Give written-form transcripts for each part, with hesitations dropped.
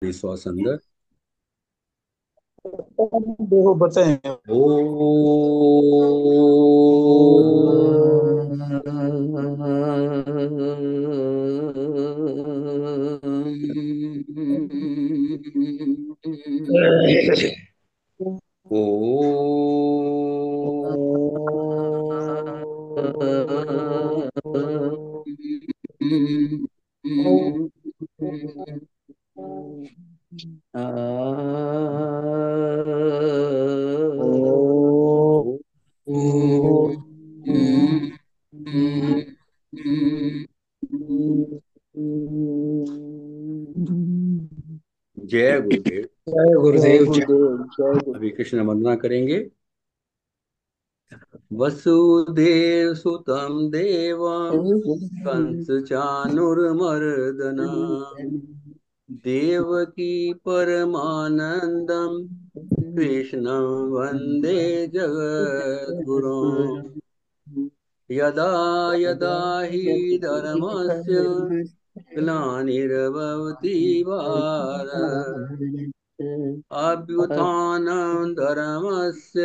विश्वास अंदर। देखो बताएं। ओ ओ जय गुरुदेव। जय जय गुरुदेव जय। गुरुदेव, जय अभी गुरुदेव। कृष्ण वंदना करेंगे। वसुदेव सुतं देवं कंस चाणूरमर्दन देवकी परमानंदं कृष्णं वन्दे जगद्गुरुम्। यदा यदा हि धर्मस्य ग्लानिर्भवति भारत अभ्युत्थानं धर्मस्य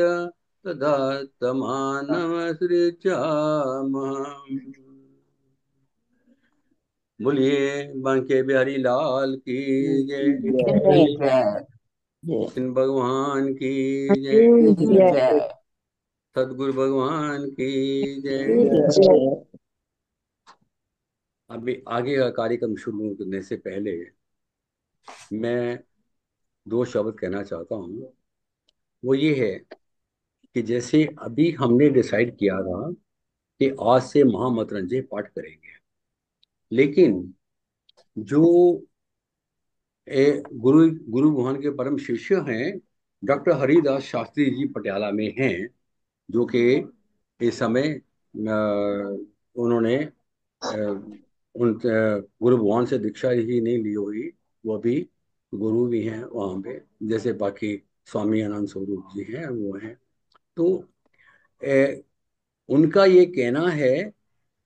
तदात्मानमसृजाम्यहम्। बोलिए बांके बिहारी लाल की जय। जय जय जय कृष्ण भगवान की जय। जय सदगुरु भगवान की जय। जय। अभी आगे का कार्यक्रम शुरू करने से पहले मैं दो शब्द कहना चाहता हूँ। वो ये है कि जैसे अभी हमने डिसाइड किया था कि आज से महामृत्युंजय पाठ करेंगे, लेकिन जो गुरु गुरु भगवान के परम शिष्य हैं डॉक्टर हरिदास शास्त्री जी पटियाला में हैं, जो कि इस समय उन्होंने गुरु भगवान से दीक्षा ही नहीं ली हुई, वो भी गुरु भी हैं वहाँ पे, जैसे बाकी स्वामी आनंद स्वरूप जी हैं वो हैं। तो अ, उनका ये कहना है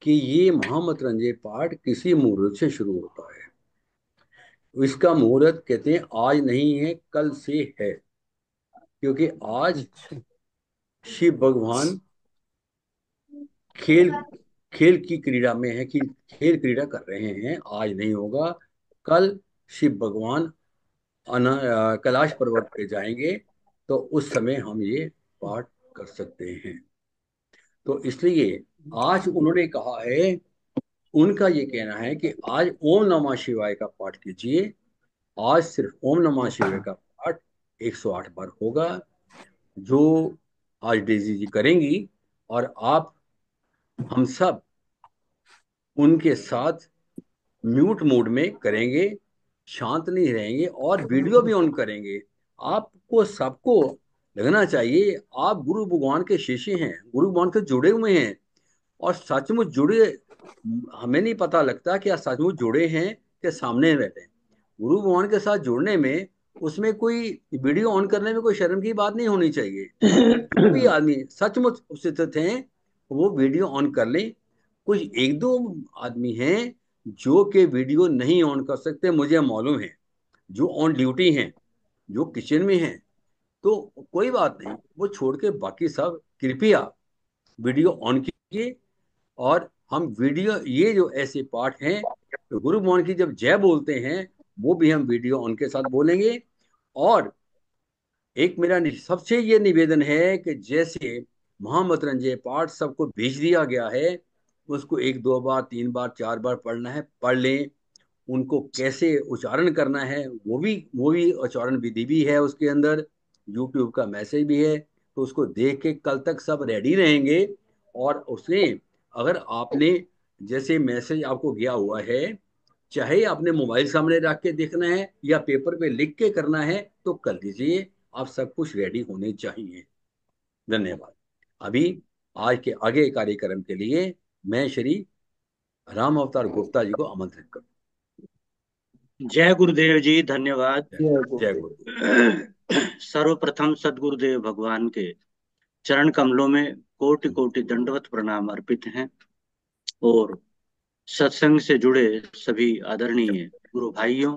कि ये महामृत्युंजय पाठ किसी मुहूर्त से शुरू होता है। इसका मुहूर्त कहते हैं आज नहीं है, कल से है, क्योंकि आज अच्छा। शिव भगवान खेल खेल की क्रीड़ा में है, कि खेल क्रीड़ा कर रहे हैं। आज नहीं होगा, कल शिव भगवान कैलाश पर्वत पे जाएंगे, तो उस समय हम ये पाठ कर सकते हैं। तो इसलिए आज उन्होंने कहा है, उनका ये कहना है कि आज ओम नमः शिवाय का पाठ कीजिए। आज सिर्फ ओम नमः शिवाय का पाठ 108 बार होगा, जो आज डेजी जी करेंगी। और आप हम सब उनके साथ म्यूट मोड में करेंगे, शांत नहीं रहेंगे और वीडियो भी ऑन करेंगे। आपको सबको लगना चाहिए आप गुरु भगवान के शिष्य हैं, गुरु भगवान से जुड़े हुए हैं, और सचमुच जुड़े। हमें नहीं पता लगता कि आप सचमुच जुड़े हैं कि सामने बैठे हैं। गुरु भगवान के साथ जुड़ने में, उसमें कोई वीडियो ऑन करने में कोई शर्म की बात नहीं होनी चाहिए। जो भी आदमी सचमुच उपस्थित हैं वो वीडियो ऑन कर लें। कुछ एक दो आदमी हैं जो कि वीडियो नहीं ऑन कर सकते, मुझे मालूम है, जो ऑन ड्यूटी हैं, जो किचन में हैं। तो कोई बात नहीं, वो छोड़ के बाकी सब कृपया वीडियो ऑन कीजिए। और हम वीडियो, ये जो ऐसे पाठ हैं, तो गुरु भगवान की जब जय बोलते हैं, वो भी हम वीडियो ऑन के साथ बोलेंगे। और एक मेरा सबसे ये निवेदन है कि जैसे महामृत्युंजय पाठ सबको भेज दिया गया है, उसको एक दो बार तीन बार चार बार पढ़ना है, पढ़ लें। उनको कैसे उच्चारण करना है वो भी उच्चारण विधि भी है उसके अंदर, यूट्यूब का मैसेज भी है। तो उसको देख के कल तक सब रेडी रहेंगे। और उसमें अगर आपने, जैसे मैसेज आपको गया हुआ है, चाहे आपने मोबाइल सामने रख के देखना है या पेपर पे लिख के करना है, तो कर लीजिए। आप सब कुछ रेडी होने चाहिए। धन्यवाद। अभी आज के आगे कार्यक्रम के लिए मैं श्री राम अवतार गुप्ता जी को आमंत्रित करता जय गुरुदेव जी धन्यवाद। हूँ। जय जय गुरुदेव। गुरु। सर्वप्रथम सदगुरुदेव भगवान के चरण कमलों में कोटि कोटि दंडवत प्रणाम अर्पित हैं। और सत्संग से जुड़े सभी आदरणीय गुरु भाइयों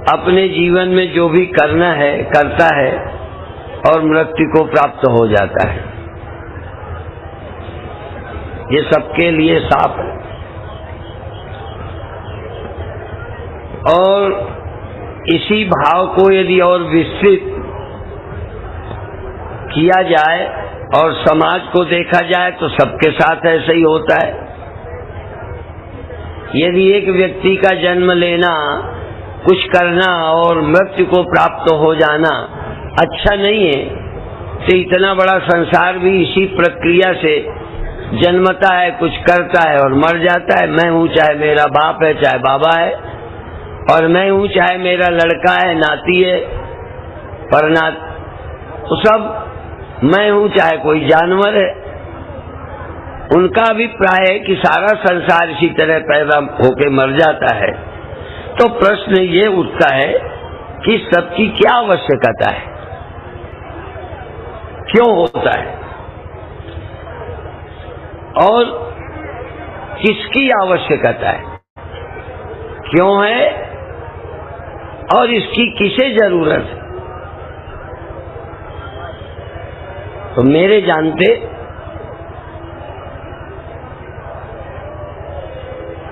अपने जीवन में जो भी करना है करता है और मृत्यु को प्राप्त हो जाता है। ये सबके लिए साफ है। और इसी भाव को यदि और विस्तृत किया जाए और समाज को देखा जाए तो सबके साथ ऐसा ही होता है। यदि एक व्यक्ति का जन्म लेना, कुछ करना और मृत्यु को प्राप्त हो जाना अच्छा नहीं है, तो इतना बड़ा संसार भी इसी प्रक्रिया से जन्मता है, कुछ करता है और मर जाता है। मैं हूँ चाहे मेरा बाप है, चाहे बाबा है, और मैं हूँ चाहे मेरा लड़का है, नाती है, परनात, तो सब मैं हूँ, चाहे कोई जानवर है। उनका अभिप्राय है कि सारा संसार इसी तरह पैदा होके मर जाता है। तो प्रश्न ये उठता है कि सबकी क्या आवश्यकता है, क्यों होता है और किसकी आवश्यकता है, क्यों है और इसकी किसे जरूरत है। तो मेरे जानते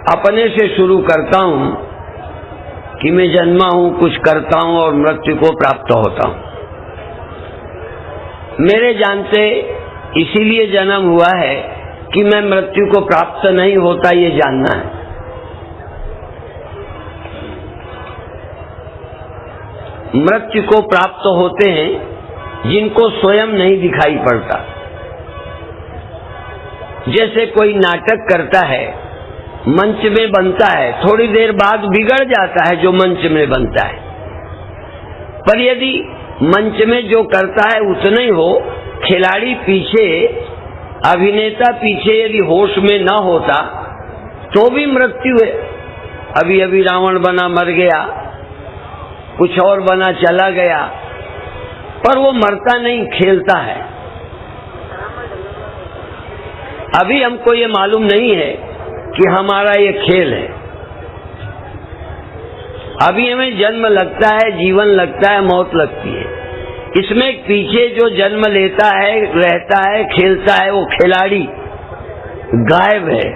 अपने से शुरू करता हूं कि मैं जन्मा हूं, कुछ करता हूं और मृत्यु को प्राप्त होता हूं। मेरे जानते इसीलिए जन्म हुआ है कि मैं मृत्यु को प्राप्त नहीं होता ये जानना है। मृत्यु को प्राप्त होते हैं जिनको स्वयं नहीं दिखाई पड़ता। जैसे कोई नाटक करता है, मंच में बनता है, थोड़ी देर बाद बिगड़ जाता है जो मंच में बनता है, पर यदि मंच में जो करता है उतना ही हो, खिलाड़ी पीछे, अभिनेता पीछे यदि होश में न होता तो भी मृत्यु है। अभी अभी रावण बना मर गया, कुछ और बना चला गया, पर वो मरता नहीं, खेलता है। अभी हमको ये मालूम नहीं है कि हमारा ये खेल है। अभी हमें जन्म लगता है, जीवन लगता है, मौत लगती है। इसमें पीछे जो जन्म लेता है, रहता है, खेलता है, वो खिलाड़ी गायब है।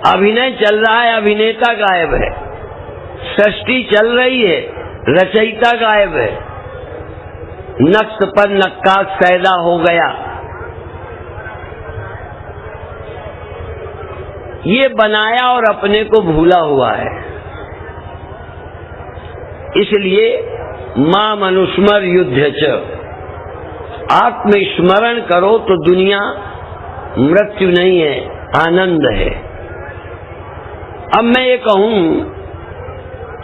अभिनय चल रहा है, अभिनेता गायब है। सृष्टि चल रही है, रचयिता गायब है। नक्श पर नक्काश पैदा हो गया। ये बनाया और अपने को भूला हुआ है। इसलिए मां मनुस्मर युद्ध च, आत्मस्मरण करो तो दुनिया मृत्यु नहीं है, आनंद है। अब मैं ये कहूं,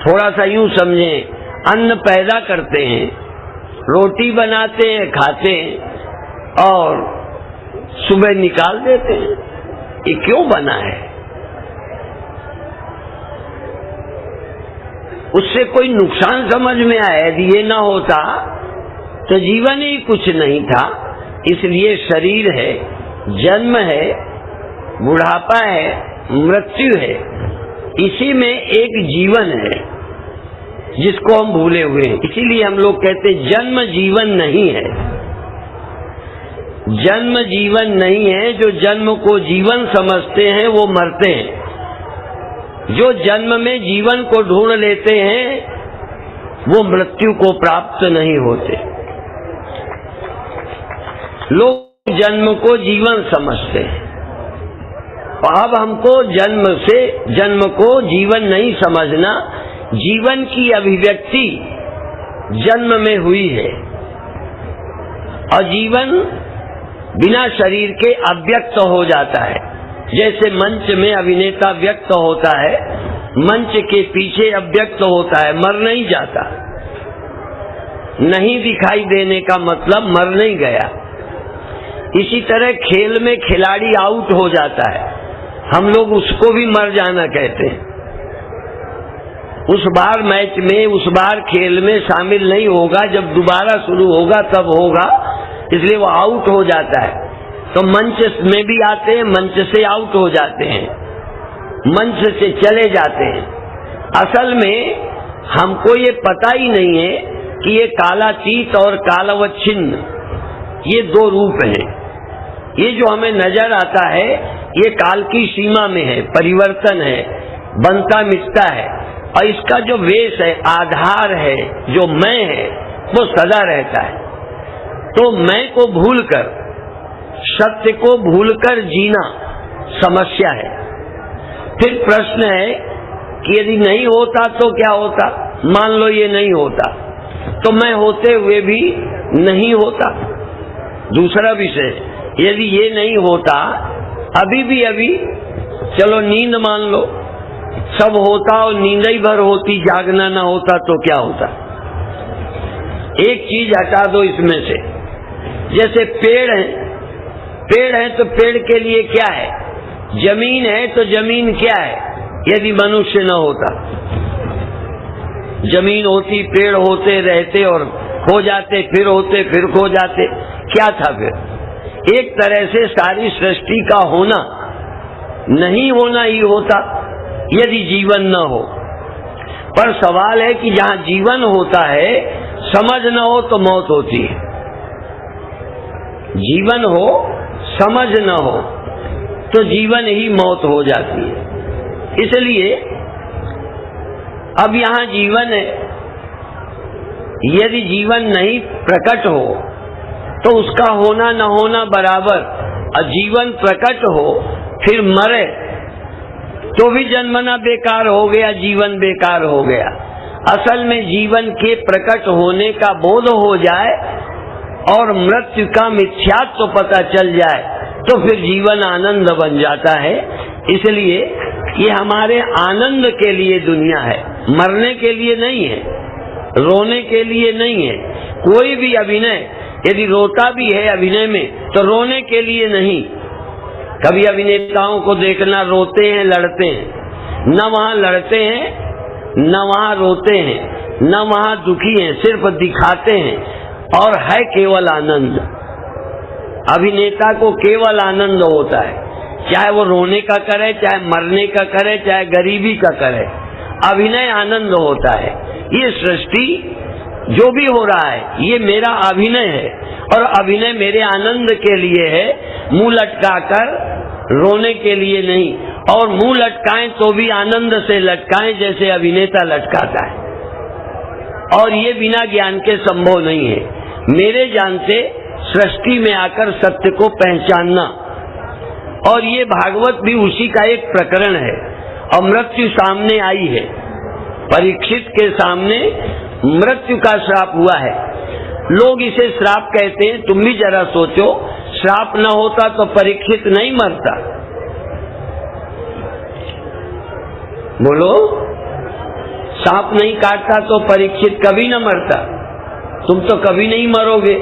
थोड़ा सा यूं समझें, अन्न पैदा करते हैं, रोटी बनाते हैं, खाते हैं और सुबह निकाल देते हैं। ये क्यों बना है? उससे कोई नुकसान समझ में आया? यदि ये ना होता तो जीवन ही कुछ नहीं था। इसलिए शरीर है, जन्म है, बुढ़ापा है, मृत्यु है, इसी में एक जीवन है जिसको हम भूले हुए हैं। इसीलिए हम लोग कहते जन्म जीवन नहीं है। जन्म जीवन नहीं है। जो जन्म को जीवन समझते हैं वो मरते हैं। जो जन्म में जीवन को ढूंढ लेते हैं वो मृत्यु को प्राप्त नहीं होते। लोग जन्म को जीवन समझते हैं। अब हमको जन्म को जीवन नहीं समझना। जीवन की अभिव्यक्ति जन्म में हुई है और जीवन बिना शरीर के अव्यक्त हो जाता है। जैसे मंच में अभिनेता व्यक्त होता है, मंच के पीछे अव्यक्त होता है, मर नहीं जाता। नहीं दिखाई देने का मतलब मर नहीं गया। इसी तरह खेल में खिलाड़ी आउट हो जाता है, हम लोग उसको भी मर जाना कहते हैं। उस बार मैच में, उस बार खेल में शामिल नहीं होगा, जब दोबारा शुरू होगा तब होगा, इसलिए वो आउट हो जाता है। तो मंच में भी आते हैं, मंच से आउट हो जाते हैं, मंच से चले जाते हैं। असल में हमको ये पता ही नहीं है कि ये कालातीत और कालवच्छिन्न ये दो रूप हैं। ये जो हमें नजर आता है ये काल की सीमा में है, परिवर्तन है, बनता मिटता है, और इसका जो वेश है, आधार है, जो मैं है, वो सदा रहता है। तो मैं को भूलकर, सत्य को भूलकर जीना समस्या है। फिर प्रश्न है कि यदि नहीं होता तो क्या होता? मान लो ये नहीं होता तो मैं होते हुए भी नहीं होता। दूसरा विषय, यदि ये नहीं होता अभी चलो नींद मान लो, सब होता और नींद ही भर होती, जागना ना होता तो क्या होता? एक चीज हटा दो इसमें से। जैसे पेड़ है तो पेड़ के लिए क्या है? जमीन है तो जमीन क्या है? यदि मनुष्य न होता, जमीन होती, पेड़ होते, रहते और खो जाते, फिर होते, फिर खो जाते, क्या था फिर? एक तरह से सारी सृष्टि का होना नहीं होना ही होता यदि जीवन न हो। पर सवाल है कि जहां जीवन होता है, समझ न हो तो मौत होती है। जीवन हो, समझ न हो तो जीवन ही मौत हो जाती है। इसलिए अब यहां जीवन है, यदि जीवन नहीं प्रकट हो तो उसका होना न होना बराबर। और जीवन प्रकट हो फिर मरे तो भी जन्मना बेकार हो गया, जीवन बेकार हो गया। असल में जीवन के प्रकट होने का बोध हो जाए और मृत्यु का मिथ्यात्व तो पता चल जाए तो फिर जीवन आनंद बन जाता है। इसलिए ये हमारे आनंद के लिए दुनिया है, मरने के लिए नहीं है, रोने के लिए नहीं है। कोई भी अभिनय यदि रोता भी है अभिनय में तो रोने के लिए नहीं। कभी अभिनेताओं को देखना, रोते हैं, लड़ते हैं, न वहां लड़ते हैं, न वहां रोते हैं, न वहां दुखी हैं, सिर्फ दिखाते हैं और है केवल आनंद। अभिनेता को केवल आनंद होता है, चाहे वो रोने का करे, चाहे मरने का करे, चाहे गरीबी का करे, अभिनय आनंद होता है। ये सृष्टि जो भी हो रहा है ये मेरा अभिनय है और अभिनय मेरे आनंद के लिए है, मुंह लटकाकर रोने के लिए नहीं। और मुंह लटकाएं तो भी आनंद से लटकाएं जैसे अभिनेता लटकाता है। और ये बिना ज्ञान के संभव नहीं है। मेरे ज्ञान से सृष्टि में आकर सत्य को पहचानना, और ये भागवत भी उसी का एक प्रकरण है। और मृत्यु सामने आई है, परीक्षित के सामने मृत्यु का श्राप हुआ है। लोग इसे श्राप कहते हैं। तुम भी जरा सोचो, श्राप न होता तो परीक्षित नहीं मरता। बोलो, सांप नहीं काटता तो परीक्षित कभी न मरता। तुम तो कभी नहीं मरोगे,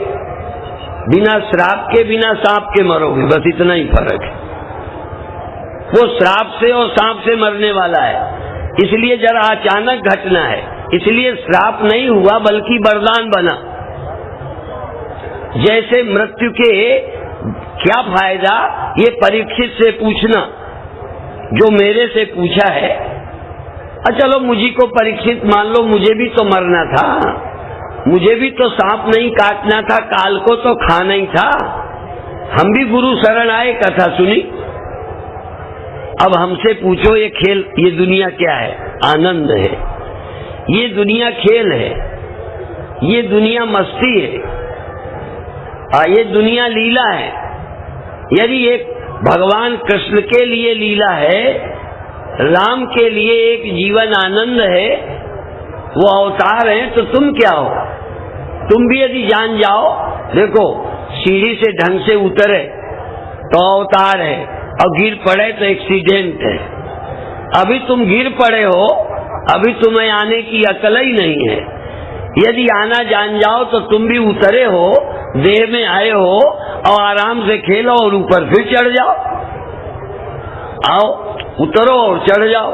बिना श्राप के, बिना सांप के मरोगे, बस इतना ही फर्क है। वो श्राप से और सांप से मरने वाला है, इसलिए जरा अचानक घटना है, इसलिए श्राप नहीं हुआ बल्कि वरदान बना। जैसे मृत्यु के क्या फायदा, ये परीक्षित से पूछना जो मेरे से पूछा है। चलो मुझी को परीक्षित मान लो, मुझे भी तो मरना था, मुझे भी तो सांप नहीं काटना था, काल को तो खाना ही था। हम भी गुरु शरण आए, कथा सुनी। अब हमसे पूछो ये खेल, ये दुनिया क्या है? आनंद है। ये दुनिया खेल है, ये दुनिया मस्ती है, ये दुनिया लीला है। यदि एक भगवान कृष्ण के लिए लीला है, राम के लिए एक जीवन आनंद है, वो अवतार है, तो तुम क्या हो? तुम भी यदि जान जाओ, देखो सीढ़ी से ढंग से उतरे तो अवतार है, और गिर पड़े तो एक्सीडेंट है। अभी तुम गिर पड़े हो, अभी तुम्हें आने की अकल ही नहीं है। यदि आना जान जाओ तो तुम भी उतरे हो, देह में आए हो, और आराम से खेलो और ऊपर फिर चढ़ जाओ। आओ, उतरो और चढ़ जाओ।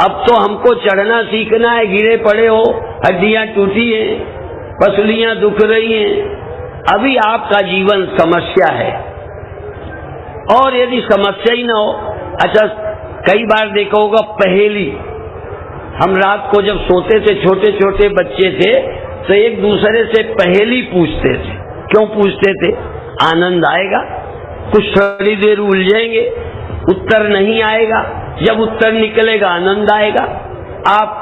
अब तो हमको चढ़ना सीखना है। गिरे पड़े हो, हड्डियां टूटी हैं, पसलियां दुख रही हैं, अभी आपका जीवन समस्या है। और यदि समस्या ही ना हो, अच्छा कई बार देखा होगा पहेली, हम रात को जब सोते थे, छोटे छोटे बच्चे थे, तो एक दूसरे से पहेली पूछते थे। क्यों पूछते थे? आनंद आएगा। कुछ थोड़ी देर उलझेंगे, उत्तर नहीं आएगा, जब उत्तर निकलेगा आनंद आएगा। आप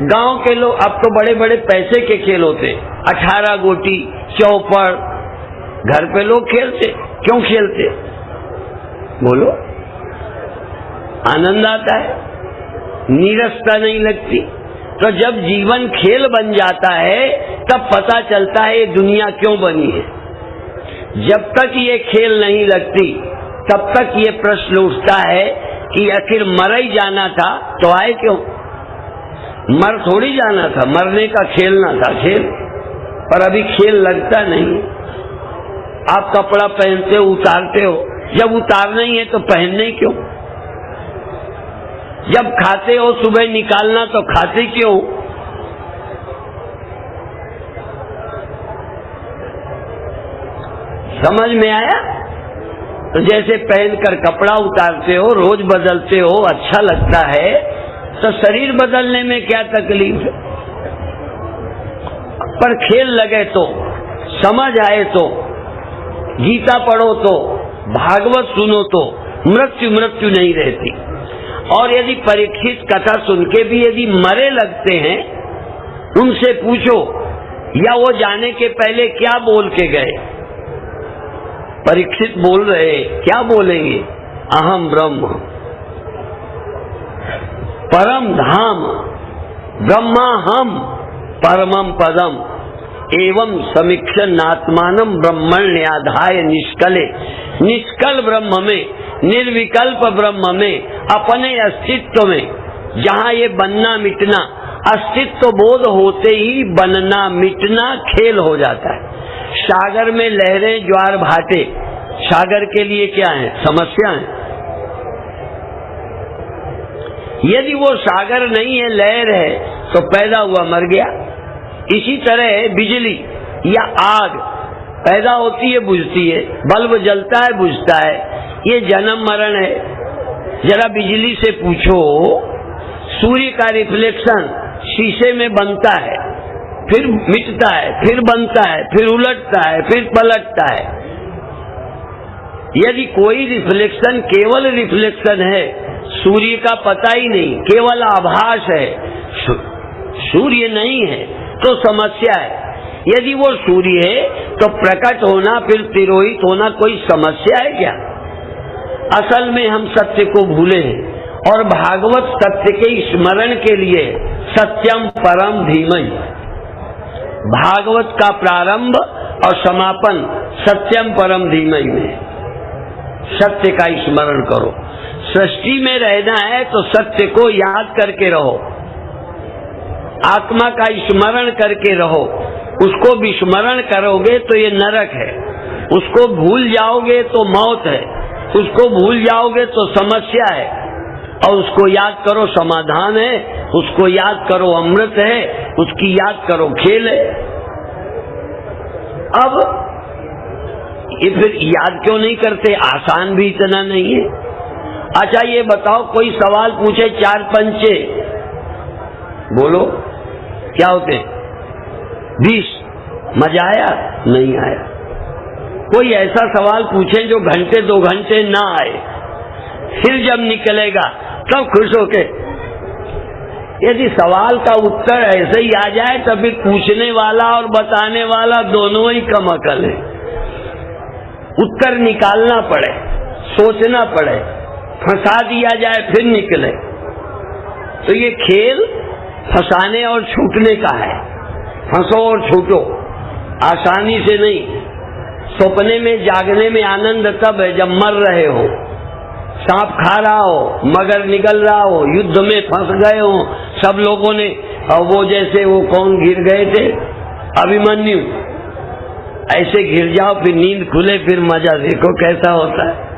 गांव के लोग, अब तो बड़े बड़े पैसे के खेल होते, 18 गोटी, चौपड़, घर पे लोग खेलते। क्यों खेलते? बोलो, आनंद आता है, नीरसता नहीं लगती। तो जब जीवन खेल बन जाता है तब पता चलता है ये दुनिया क्यों बनी है। जब तक ये खेल नहीं लगती तब तक ये प्रश्न उठता है कि आखिर मर ही जाना था तो आए क्यों? मर थोड़ी जाना था, मरने का खेलना था खेल, पर अभी खेल लगता नहीं। आप कपड़ा पहनते हो, उतारते हो, जब उतारना ही है तो पहनने क्यों? जब खाते हो सुबह निकालना तो खाते क्यों? समझ में आया? तो जैसे पहनकर कपड़ा उतारते हो, रोज बदलते हो, अच्छा लगता है, तो शरीर बदलने में क्या तकलीफ है? पर खेल लगे तो, समझ आए तो, गीता पढ़ो तो, भागवत सुनो तो मृत्यु मृत्यु नहीं रहती। और यदि परीक्षित कथा सुन के भी यदि मरे लगते हैं, उनसे पूछो या वो जाने के पहले क्या बोल के गए। परीक्षित बोल रहे, क्या बोलेंगे? अहम ब्रह्म परम धाम ब्रह्माहम परमम पदम एवं समीक्षण आत्मानम ब्रह्मण्याधाय निष्कले। निष्कल ब्रह्म में, निर्विकल्प ब्रह्म में, अपने अस्तित्व में, जहाँ ये बनना मिटना, अस्तित्व बोध होते ही बनना मिटना खेल हो जाता है। सागर में लहरें ज्वार भाटे, सागर के लिए क्या है? समस्या है। यदि वो सागर नहीं है, लहर है, तो पैदा हुआ मर गया। इसी तरह बिजली या आग पैदा होती है, बुझती है, बल्ब जलता है, बुझता है, ये जन्म मरण है। जरा बिजली से पूछो, सूर्य का रिफ्लेक्शन शीशे में बनता है, फिर मिटता है, फिर बनता है, फिर उलटता है, फिर पलटता है। यदि कोई रिफ्लेक्शन केवल रिफ्लेक्शन है, सूर्य का पता ही नहीं, केवल आभास है, सूर्य नहीं है, तो समस्या है। यदि वो सूर्य है तो प्रकट होना फिर तिरोहित होना कोई समस्या है क्या? असल में हम सत्य को भूले हैं और भागवत सत्य के स्मरण के लिए सत्यम परम धीमहि। भागवत का प्रारंभ और समापन सत्यम परम धीमहि में। सत्य का स्मरण करो। सृष्टि में रहना है तो सत्य को याद करके रहो, आत्मा का स्मरण करके रहो। उसको विस्मरण करोगे तो ये नरक है, उसको भूल जाओगे तो मौत है, उसको भूल जाओगे तो समस्या है, और उसको याद करो समाधान है, उसको याद करो अमृत है, उसकी याद करो खेल है। अब ये फिर याद क्यों नहीं करते? आसान भी इतना नहीं है। अच्छा ये बताओ, कोई सवाल पूछे, 4 पंचे बोलो क्या होते हैं? 20। मजा आया? नहीं आया। कोई ऐसा सवाल पूछे जो घंटे 2 घंटे ना आए, फिर जब निकलेगा तब खुश होके। यदि सवाल का उत्तर ऐसे ही आ जाए तो फिर पूछने वाला और बताने वाला दोनों ही कम अकल है। उत्तर निकालना पड़े, सोचना पड़े, फंसा दिया जाए फिर निकले। तो ये खेल फंसाने और छूटने का है। फंसो और छूटो, आसानी से नहीं। सपने में जागने में आनंद तब है जब मर रहे हो, सांप खा रहा हो, मगर निगल रहा हो, युद्ध में फंस गए हो, सब लोगों ने, और वो जैसे वो कौन गिर गए थे, अभिमन्यु, ऐसे गिर जाओ फिर नींद खुले, फिर मजा देखो कैसा होता है।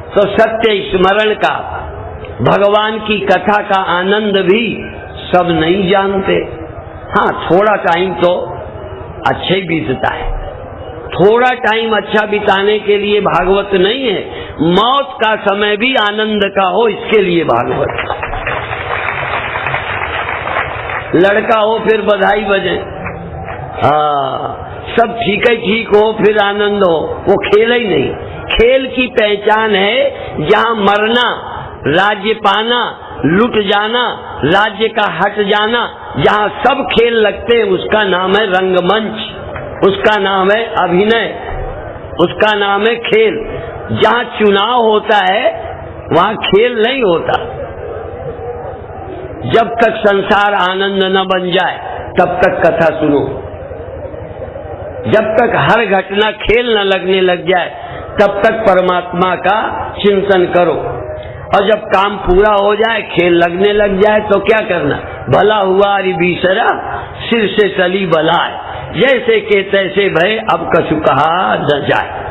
तो सत्य स्मरण का, भगवान की कथा का आनंद भी सब नहीं जानते। हाँ, थोड़ा टाइम तो अच्छे ही बीतता है। थोड़ा टाइम अच्छा बिताने के लिए भागवत नहीं है, मौत का समय भी आनंद का हो इसके लिए भागवत। लड़का हो फिर बधाई बजे, हाँ सब ठीक ही ठीक हो फिर आनंद हो, वो खेल ही नहीं। खेल की पहचान है जहाँ मरना, राज्य पाना, लुट जाना, राज्य का हट जाना, जहाँ सब खेल लगते हैं उसका नाम है रंगमंच, उसका नाम है अभिनय, उसका नाम है खेल। जहाँ चुनाव होता है वहाँ खेल नहीं होता। जब तक संसार आनंद न बन जाए तब तक कथा सुनो, जब तक हर घटना खेल न लगने लग जाए तब तक परमात्मा का चिंतन करो, और जब काम पूरा हो जाए खेल लगने लग जाए तो क्या करना, भला हुआ अरे बीसरा सिर से चली बलाए, जैसे के तैसे भय अब कछु कहा न जाए।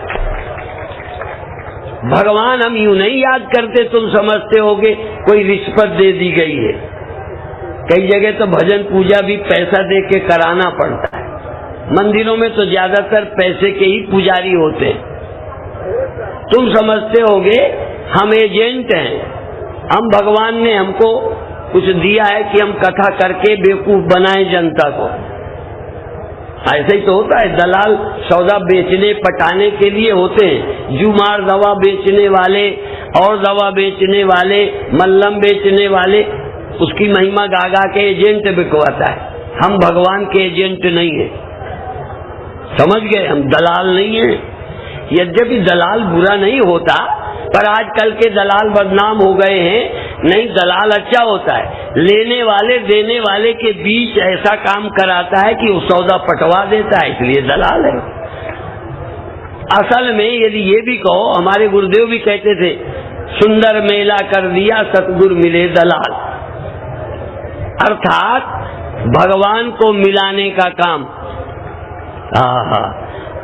भगवान हम यूं नहीं याद करते, तुम समझते होगे कोई रिश्वत दे दी गई है। कई जगह तो भजन पूजा भी पैसा दे के कराना पड़ता है। मंदिरों में तो ज्यादातर पैसे के ही पुजारी होते हैं। तुम समझते होगे हम एजेंट हैं, हम भगवान ने हमको कुछ दिया है कि हम कथा करके बेवकूफ बनाए जनता को। ऐसा ही तो होता है, दलाल सौदा बेचने पटाने के लिए होते हैं। जुमार दवा बेचने वाले और दवा बेचने वाले, मल्लम बेचने वाले, उसकी महिमा गा गा के एजेंट बिकवाता है। हम भगवान के एजेंट नहीं है, समझ गए, हम दलाल नहीं है। यद्यपि दलाल बुरा नहीं होता, पर आजकल के दलाल बदनाम हो गए हैं। नहीं, दलाल अच्छा होता है, लेने वाले देने वाले के बीच ऐसा काम कराता है कि वो सौदा पटवा देता है, इसलिए दलाल है। असल में यदि ये भी कहो, हमारे गुरुदेव भी कहते थे, सुंदर मेला कर दिया सतगुरु मिले दलाल, अर्थात भगवान को मिलाने का काम।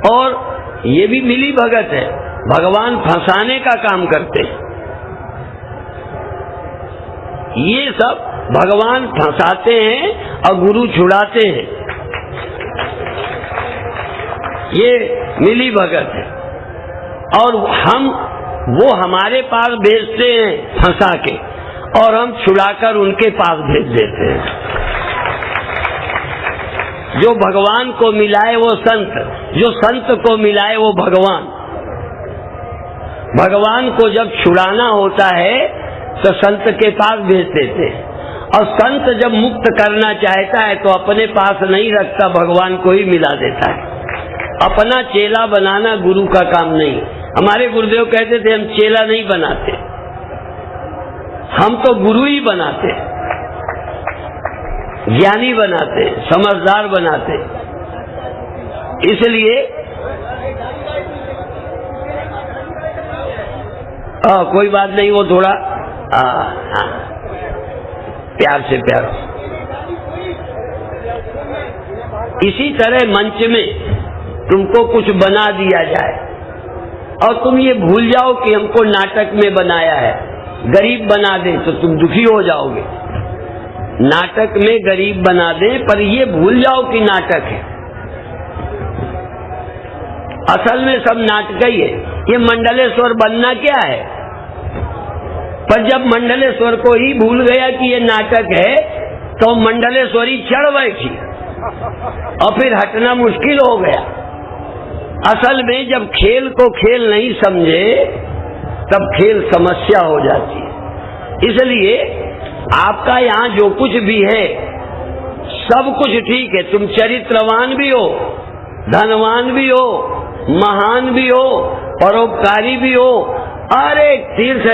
और ये भी मिली भगत है, भगवान फंसाने का काम करते हैं। ये सब भगवान फंसाते हैं और गुरु छुड़ाते हैं, ये मिली भगत है। और वो हमारे पास भेजते हैं फंसा के, और हम छुड़ाकर उनके पास भेज देते हैं। जो भगवान को मिलाए वो संत, जो संत को मिलाए वो भगवान। भगवान को जब छुड़ाना होता है तो संत के पास भेज देते हैं, और संत जब मुक्त करना चाहता है तो अपने पास नहीं रखता, भगवान को ही मिला देता है। अपना चेला बनाना गुरु का काम नहीं। हमारे गुरुदेव कहते थे हम चेला नहीं बनाते, हम तो गुरु ही बनाते, ज्ञानी बनाते, समझदार बनाते। इसलिए कोई बात नहीं, वो थोड़ा प्यार से प्यार। इसी तरह मंच में तुमको कुछ बना दिया जाए और तुम ये भूल जाओ कि हमको नाटक में बनाया है, गरीब बना दे तो तुम दुखी हो जाओगे। नाटक में गरीब बना दे पर ये भूल जाओ कि नाटक है। असल में सब नाटक ही है। ये मंडलेश्वर बनना क्या है? पर जब मंडलेश्वर को ही भूल गया कि ये नाटक है तो मंडलेश्वरी चढ़ बैठी और फिर हटना मुश्किल हो गया। असल में जब खेल को खेल नहीं समझे तब खेल समस्या हो जाती है। इसलिए आपका यहाँ जो कुछ भी है सब कुछ ठीक है। तुम चरित्रवान भी हो, धनवान भी हो, महान भी हो, परोपकारी भी हो, अरे तीर्थ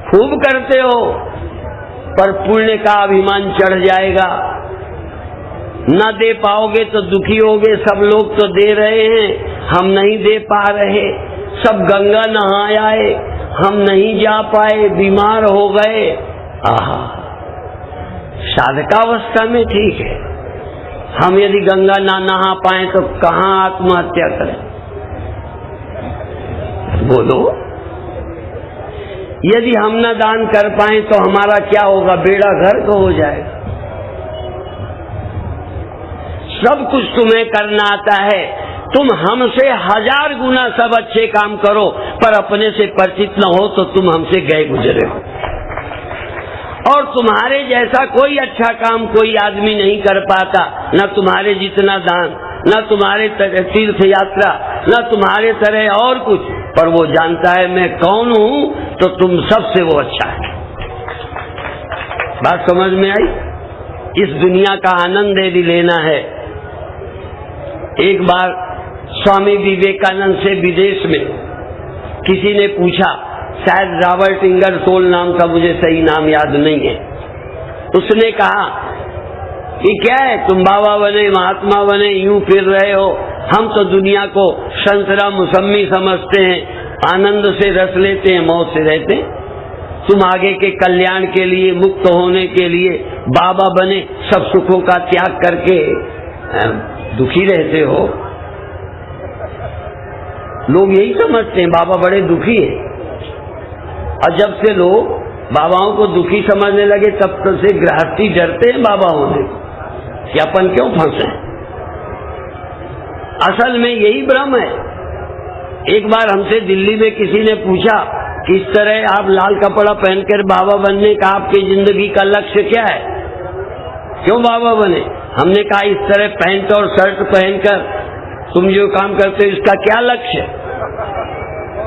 खूब करते हो, पर पुण्य का अभिमान चढ़ जाएगा। न दे पाओगे तो दुखी होगे। सब लोग तो दे रहे हैं, हम नहीं दे पा रहे। सब गंगा नहा आए, हम नहीं जा पाए, बीमार हो गए। आहा, साधकावस्था में ठीक है, हम यदि गंगा ना नहा पाए तो कहाँ आत्महत्या करें? बोलो। यदि हम न दान कर पाए तो हमारा क्या होगा? बेड़ा गर्क हो जाएगा। सब कुछ तुम्हें करना आता है, तुम हमसे 1000 गुना सब अच्छे काम करो, पर अपने से परिचित न हो तो तुम हमसे गए गुजरे हो। और तुम्हारे जैसा कोई अच्छा काम कोई आदमी नहीं कर पाता, न तुम्हारे जितना दान, न तुम्हारे तीर्थ यात्रा, न तुम्हारे तरह और कुछ, पर वो जानता है मैं कौन हूं, तो तुम सबसे वो अच्छा है। बात समझ में आई? इस दुनिया का आनंद यदि लेना है, एक बार स्वामी विवेकानंद से विदेश में किसी ने पूछा, शायद रॉबर्ट इंगरसोल नाम का, मुझे सही नाम याद नहीं है, उसने कहा कि क्या है तुम बाबा बने, महात्मा बने, यूं फिर रहे हो, हम तो दुनिया को संतरा मौसमी समझते हैं, आनंद से रस लेते हैं, मौत से रहते हैं, तुम आगे के कल्याण के लिए, मुक्त होने के लिए बाबा बने, सब सुखों का त्याग करके दुखी रहते हो। लोग यही समझते हैं बाबा बड़े दुखी हैं, और जब से लोग बाबाओं को दुखी समझने लगे तब तो से गृहस्थी डरते हैं बाबा होने को कि अपन क्यों फंसे। असल में यही भ्रम है। एक बार हमसे दिल्ली में किसी ने पूछा, किस तरह आप लाल कपड़ा पहनकर बाबा बनने का आपकी जिंदगी का लक्ष्य क्या है, क्यों बाबा बने? हमने कहा इस तरह पैंट और शर्ट पहनकर तुम जो काम करते हो इसका क्या लक्ष्य?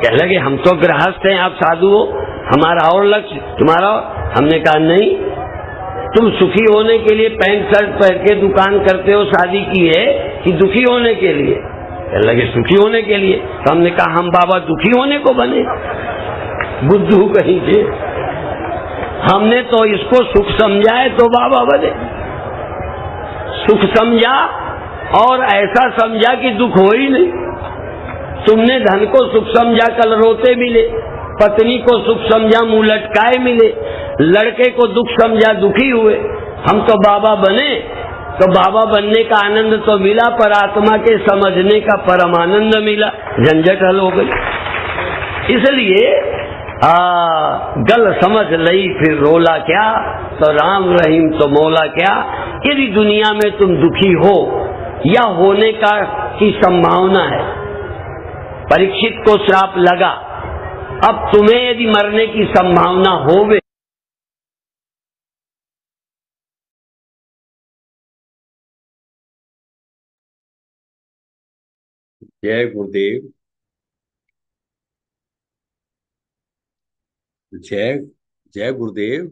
कह लगे हम तो गृहस्थ हैं, आप साधु हो, हमारा और लक्ष्य, तुम्हारा और। हमने कहा नहीं, तुम सुखी होने के लिए पैंट शर्ट पहन के दुकान करते हो, शादी की है, कि दुखी होने के लिए? कह लगे सुखी होने के लिए। तो हमने कहा हम बाबा दुखी होने को बने? बुद्धू कहीं के, हमने तो इसको सुख समझा है तो बाबा बने। सुख समझा और ऐसा समझा कि दुख हो ही नहीं। तुमने धन को सुख समझा, कल रोते मिले, पत्नी को सुख समझा, मुंह लटकाए मिले, लड़के को दुख समझा, दुखी हुए। हम तो बाबा बने तो बाबा बनने का आनंद तो मिला, पर आत्मा के समझने का परम आनंद मिला, झंझट हल हो गई। इसलिए गल समझ लई फिर रोला क्या, तो राम रहीम तो मौला क्या। यदि दुनिया में तुम दुखी हो या होने का की संभावना है, परीक्षित को श्राप लगा, अब तुम्हें यदि मरने की संभावना होवे, जय गुरुदेव। जय जय गुरुदेव।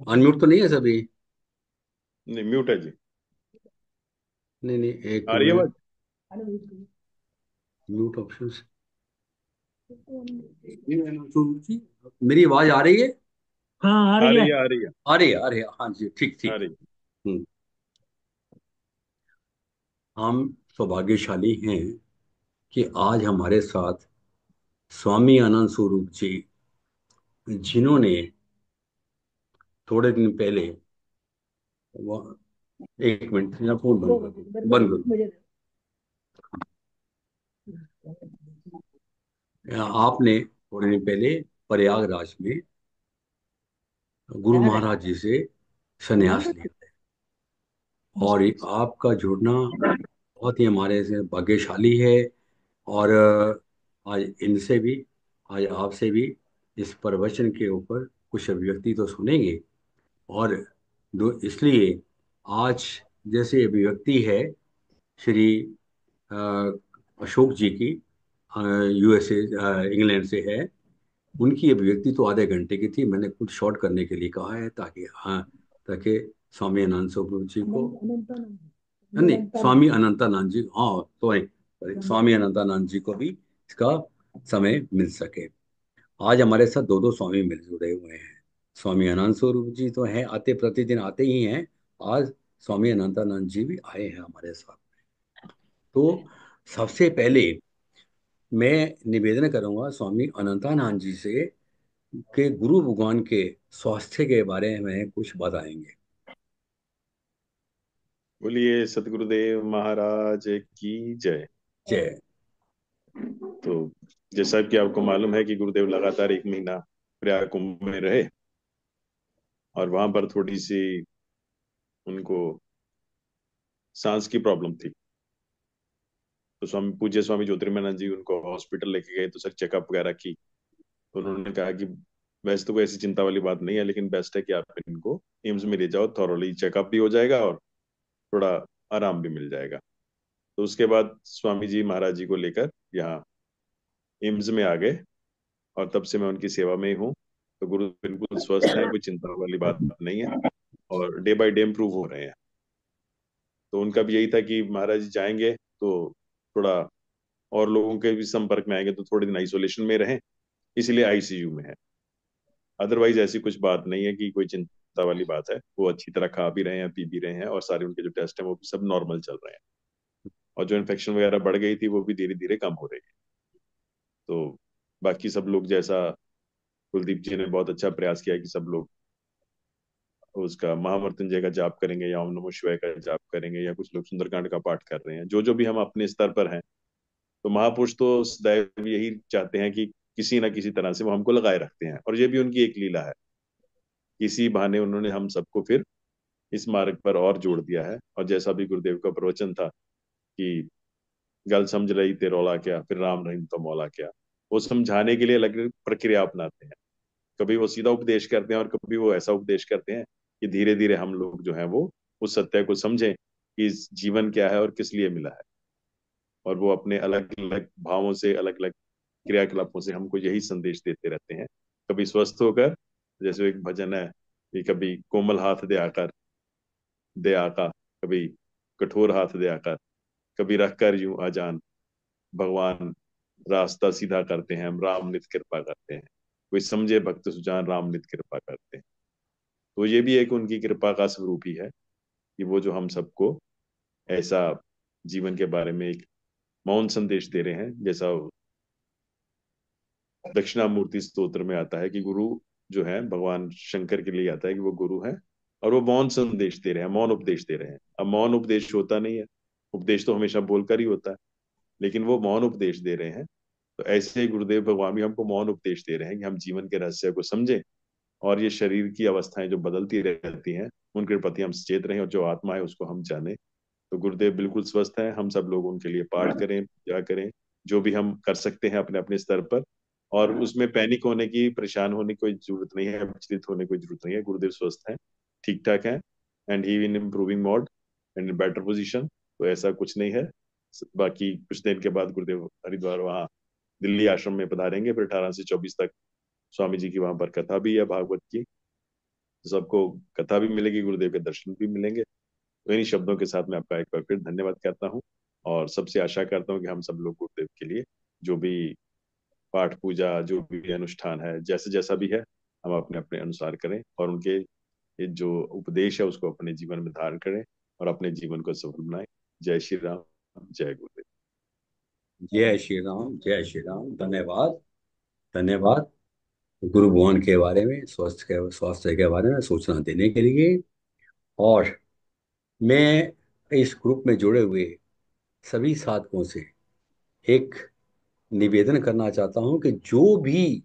अनम्यूट तो नहीं है सभी? नहीं, म्यूट है जी। नहीं नहीं, एक आ रही है आवाज? Mute option. मेरी आवाज आ रही है? हाँ, आ आ रही रही है। है, आ रही है, आ रही है, हाँ जी, ठीक आ ठीक। रही है। हम्म। हम सौभाग्यशाली हैं कि आज हमारे साथ स्वामी आनंद स्वरूप जी, जिन्होंने थोड़े दिन पहले एक मिनट, मेरा फोन बंद करो। आपने थोड़े दिन पहले प्रयागराज में गुरु महाराज जी से संन्यास लिया है, और आपका जुड़ना बहुत ही हमारे से भाग्यशाली है। और आज इनसे भी, आज आपसे भी इस प्रवचन के ऊपर कुछ अभिव्यक्ति तो सुनेंगे। और इसलिए आज जैसे अभिव्यक्ति है श्री अ, अशोक जी की, यूएसए, इंग्लैंड से है, उनकी अभिव्यक्ति तो आधे घंटे की थी, मैंने कुछ शॉर्ट करने के लिए कहा है, ताकि ताकि स्वामी अनंत स्वरूप जी को, नहीं, स्वामी अनंतानंद जी, हाँ सॉरी, स्वामी अनंतानंद जी को भी इसका समय मिल सके। आज हमारे साथ दो दो स्वामी मिल जुड़े हुए हैं। स्वामी अनंत स्वरूप जी तो हैं, आते प्रतिदिन आते ही हैं, आज स्वामी अनंतानंद जी भी आए हैं हमारे साथ। तो सबसे पहले मैं निवेदन करूंगा स्वामी अनंतानंद जी से कि गुरु भगवान के स्वास्थ्य के बारे में कुछ बताएंगे। बोलिए सतगुरुदेव महाराज की जय। जय। तो जैसा कि आपको मालूम है कि गुरुदेव लगातार 1 महीना प्रयाग कुंभ में रहे, और वहां पर थोड़ी सी उनको सांस की प्रॉब्लम थी। तो स्वामी पूज्य स्वामी ज्योतिर्मयानंद जी उनको हॉस्पिटल लेके गए, तो सर चेकअप वगैरह की, तो उन्होंने कहा कि वैसे तो कोई ऐसी चिंता वाली बात नहीं है, लेकिन बेस्ट है कि आप इनको एम्स में ले जाओ, थॉरोली चेकअप भी हो जाएगा और थोड़ा आराम भी मिल जाएगा। तो उसके बाद स्वामी जी महाराज जी को लेकर यहाँ एम्स में आ गए, और तब से मैं उनकी सेवा में ही हूँ। तो गुरु बिल्कुल स्वस्थ हैं, कोई चिंता वाली बात नहीं है, और डे बाय डे इम्प्रूव हो रहे हैं। तो उनका भी यही था कि महाराज जी जाएंगे तो थोड़ा और लोगों के भी संपर्क में आएंगे तो थोड़े दिन आइसोलेशन में रहें, इसीलिए आईसीयू में है। अदरवाइज ऐसी कुछ बात नहीं है कि कोई चिंता वाली बात है। वो अच्छी तरह खा भी रहे हैं, पी भी रहे हैं, और सारे उनके जो टेस्ट हैं वो भी सब नॉर्मल चल रहे हैं। और जो इन्फेक्शन वगैरह बढ़ गई थी वो भी धीरे धीरे कम हो रही है। तो बाकी सब लोग, जैसा कुलदीप जी ने बहुत अच्छा प्रयास किया कि सब लोग उसका महामृत्युंजय का जाप करेंगे, या ओम नमः शिवाय का जाप करेंगे, या कुछ लोग सुंदरकांड का पाठ कर रहे हैं, जो जो भी हम अपने स्तर पर हैं। तो महापुरुष तो सदैव यही चाहते हैं कि किसी ना किसी तरह से वो हमको लगाए रखते हैं, और ये भी उनकी एक लीला है। इसी बहाने उन्होंने हम सबको फिर इस मार्ग पर और जोड़ दिया है। और जैसा भी गुरुदेव का प्रवचन था कि गल समझ रही ते रौला क्या, फिर राम रहीम तो मौला क्या, वो समझाने के लिए अलग अलग प्रक्रिया अपनाते हैं। कभी वो सीधा उपदेश करते हैं, और कभी वो ऐसा उपदेश करते हैं कि धीरे धीरे हम लोग जो है वो उस सत्य को समझें कि इस जीवन क्या है और किस लिए मिला है। और वो अपने अलग अलग भावों से, अलग अलग क्रियाकलापों से हमको यही संदेश देते रहते हैं। कभी स्वस्थ होकर, जैसे एक भजन है कि कभी कोमल हाथ दे आका, कभी कठोर हाथ दे आकर, कभी रख कर यूं अजान, भगवान रास्ता सीधा करते हैं, हम राम नित कृपा करते हैं, कोई समझे भक्त सुजान, राम नित कृपा करते हैं। तो ये भी एक उनकी कृपा का स्वरूप ही है कि वो जो हम सबको ऐसा जीवन के बारे में एक मौन संदेश दे रहे हैं। जैसा दक्षिणामूर्ति स्तोत्र में आता है कि गुरु जो है भगवान शंकर के लिए आता है कि वो गुरु है, और वो मौन संदेश दे रहे हैं, मौन उपदेश दे रहे हैं। अब मौन उपदेश होता नहीं है, उपदेश तो हमेशा बोलकर ही होता है, लेकिन वो मौन उपदेश दे रहे हैं। तो ऐसे ही गुरुदेव भगवान भी हमको मौन उपदेश दे रहे हैं कि हम जीवन के रहस्य को समझें, और ये शरीर की अवस्थाएं जो बदलती रहती हैं उनके प्रति हम सचेत रहें, और जो आत्मा है उसको हम जाने। तो गुरुदेव बिल्कुल स्वस्थ हैं, हम सब लोग उनके लिए पाठ करें, पूजा करें, जो भी हम कर सकते हैं अपने अपने स्तर पर। और उसमें पैनिक होने की, परेशान होने की कोई जरूरत नहीं है, विचलित होने की कोई जरूरत नहीं है। गुरुदेव स्वस्थ हैं, ठीक ठाक हैं, and he in improving mode and in better position. तो ऐसा कुछ नहीं है। बाकी कुछ दिन के बाद गुरुदेव हरिद्वार वहाँ दिल्ली आश्रम में पधारेंगे, फिर 18 से 24 तक स्वामी जी की वहां पर कथा भी है भागवत की। तो सबको कथा भी मिलेगी, गुरुदेव के दर्शन भी मिलेंगे। तो इन्हीं शब्दों के साथ मैं आपका एक बार फिर धन्यवाद करता हूँ, और सबसे आशा करता हूँ कि हम सब लोग गुरुदेव के लिए जो भी पाठ पूजा, जो भी अनुष्ठान है, जैसे जैसा भी है, हम अपने अपने अनुसार करें, और उनके ये जो उपदेश है उसको अपने जीवन में धारण करें, और अपने जीवन को सफल बनाएं। जय श्री राम, जय गुरुदेव। जय श्री राम, जय श्री राम। धन्यवाद, धन्यवाद गुरु भुवन के बारे में, स्वास्थ्य के बारे में सूचना देने के लिए। और मैं इस ग्रुप में जुड़े हुए सभी साधकों से एक निवेदन करना चाहता हूं कि जो भी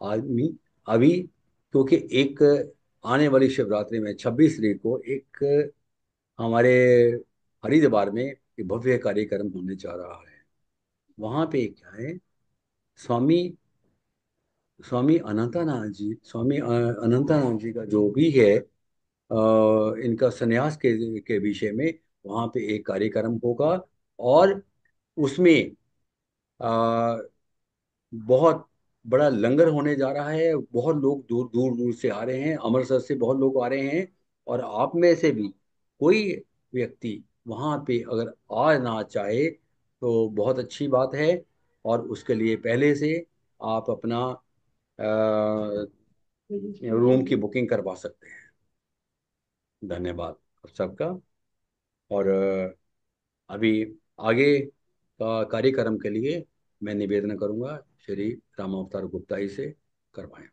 आदमी अभी, क्योंकि एक आने वाली शिवरात्रि में 26 तारीख को एक हमारे हरिद्वार में एक भव्य कार्यक्रम होने जा रहा है। वहां पे क्या है, स्वामी स्वामी अनंतानंद जी, अनंतानंद जी का जो भी है, इनका संन्यास के विषय में वहाँ पे एक कार्यक्रम होगा। और उसमें अ, बहुत बड़ा लंगर होने जा रहा है। बहुत लोग दूर दूर दूर से आ रहे हैं, अमृतसर से बहुत लोग आ रहे हैं। और आप में से भी कोई व्यक्ति वहाँ पे अगर आ ना चाहे तो बहुत अच्छी बात है, और उसके लिए पहले से आप अपना रूम की बुकिंग करवा सकते हैं। धन्यवाद आप सबका। और अभी आगे का कार्यक्रम के लिए मैं निवेदन करूंगा, श्री राम अवतार गुप्ता जी से करवाएं।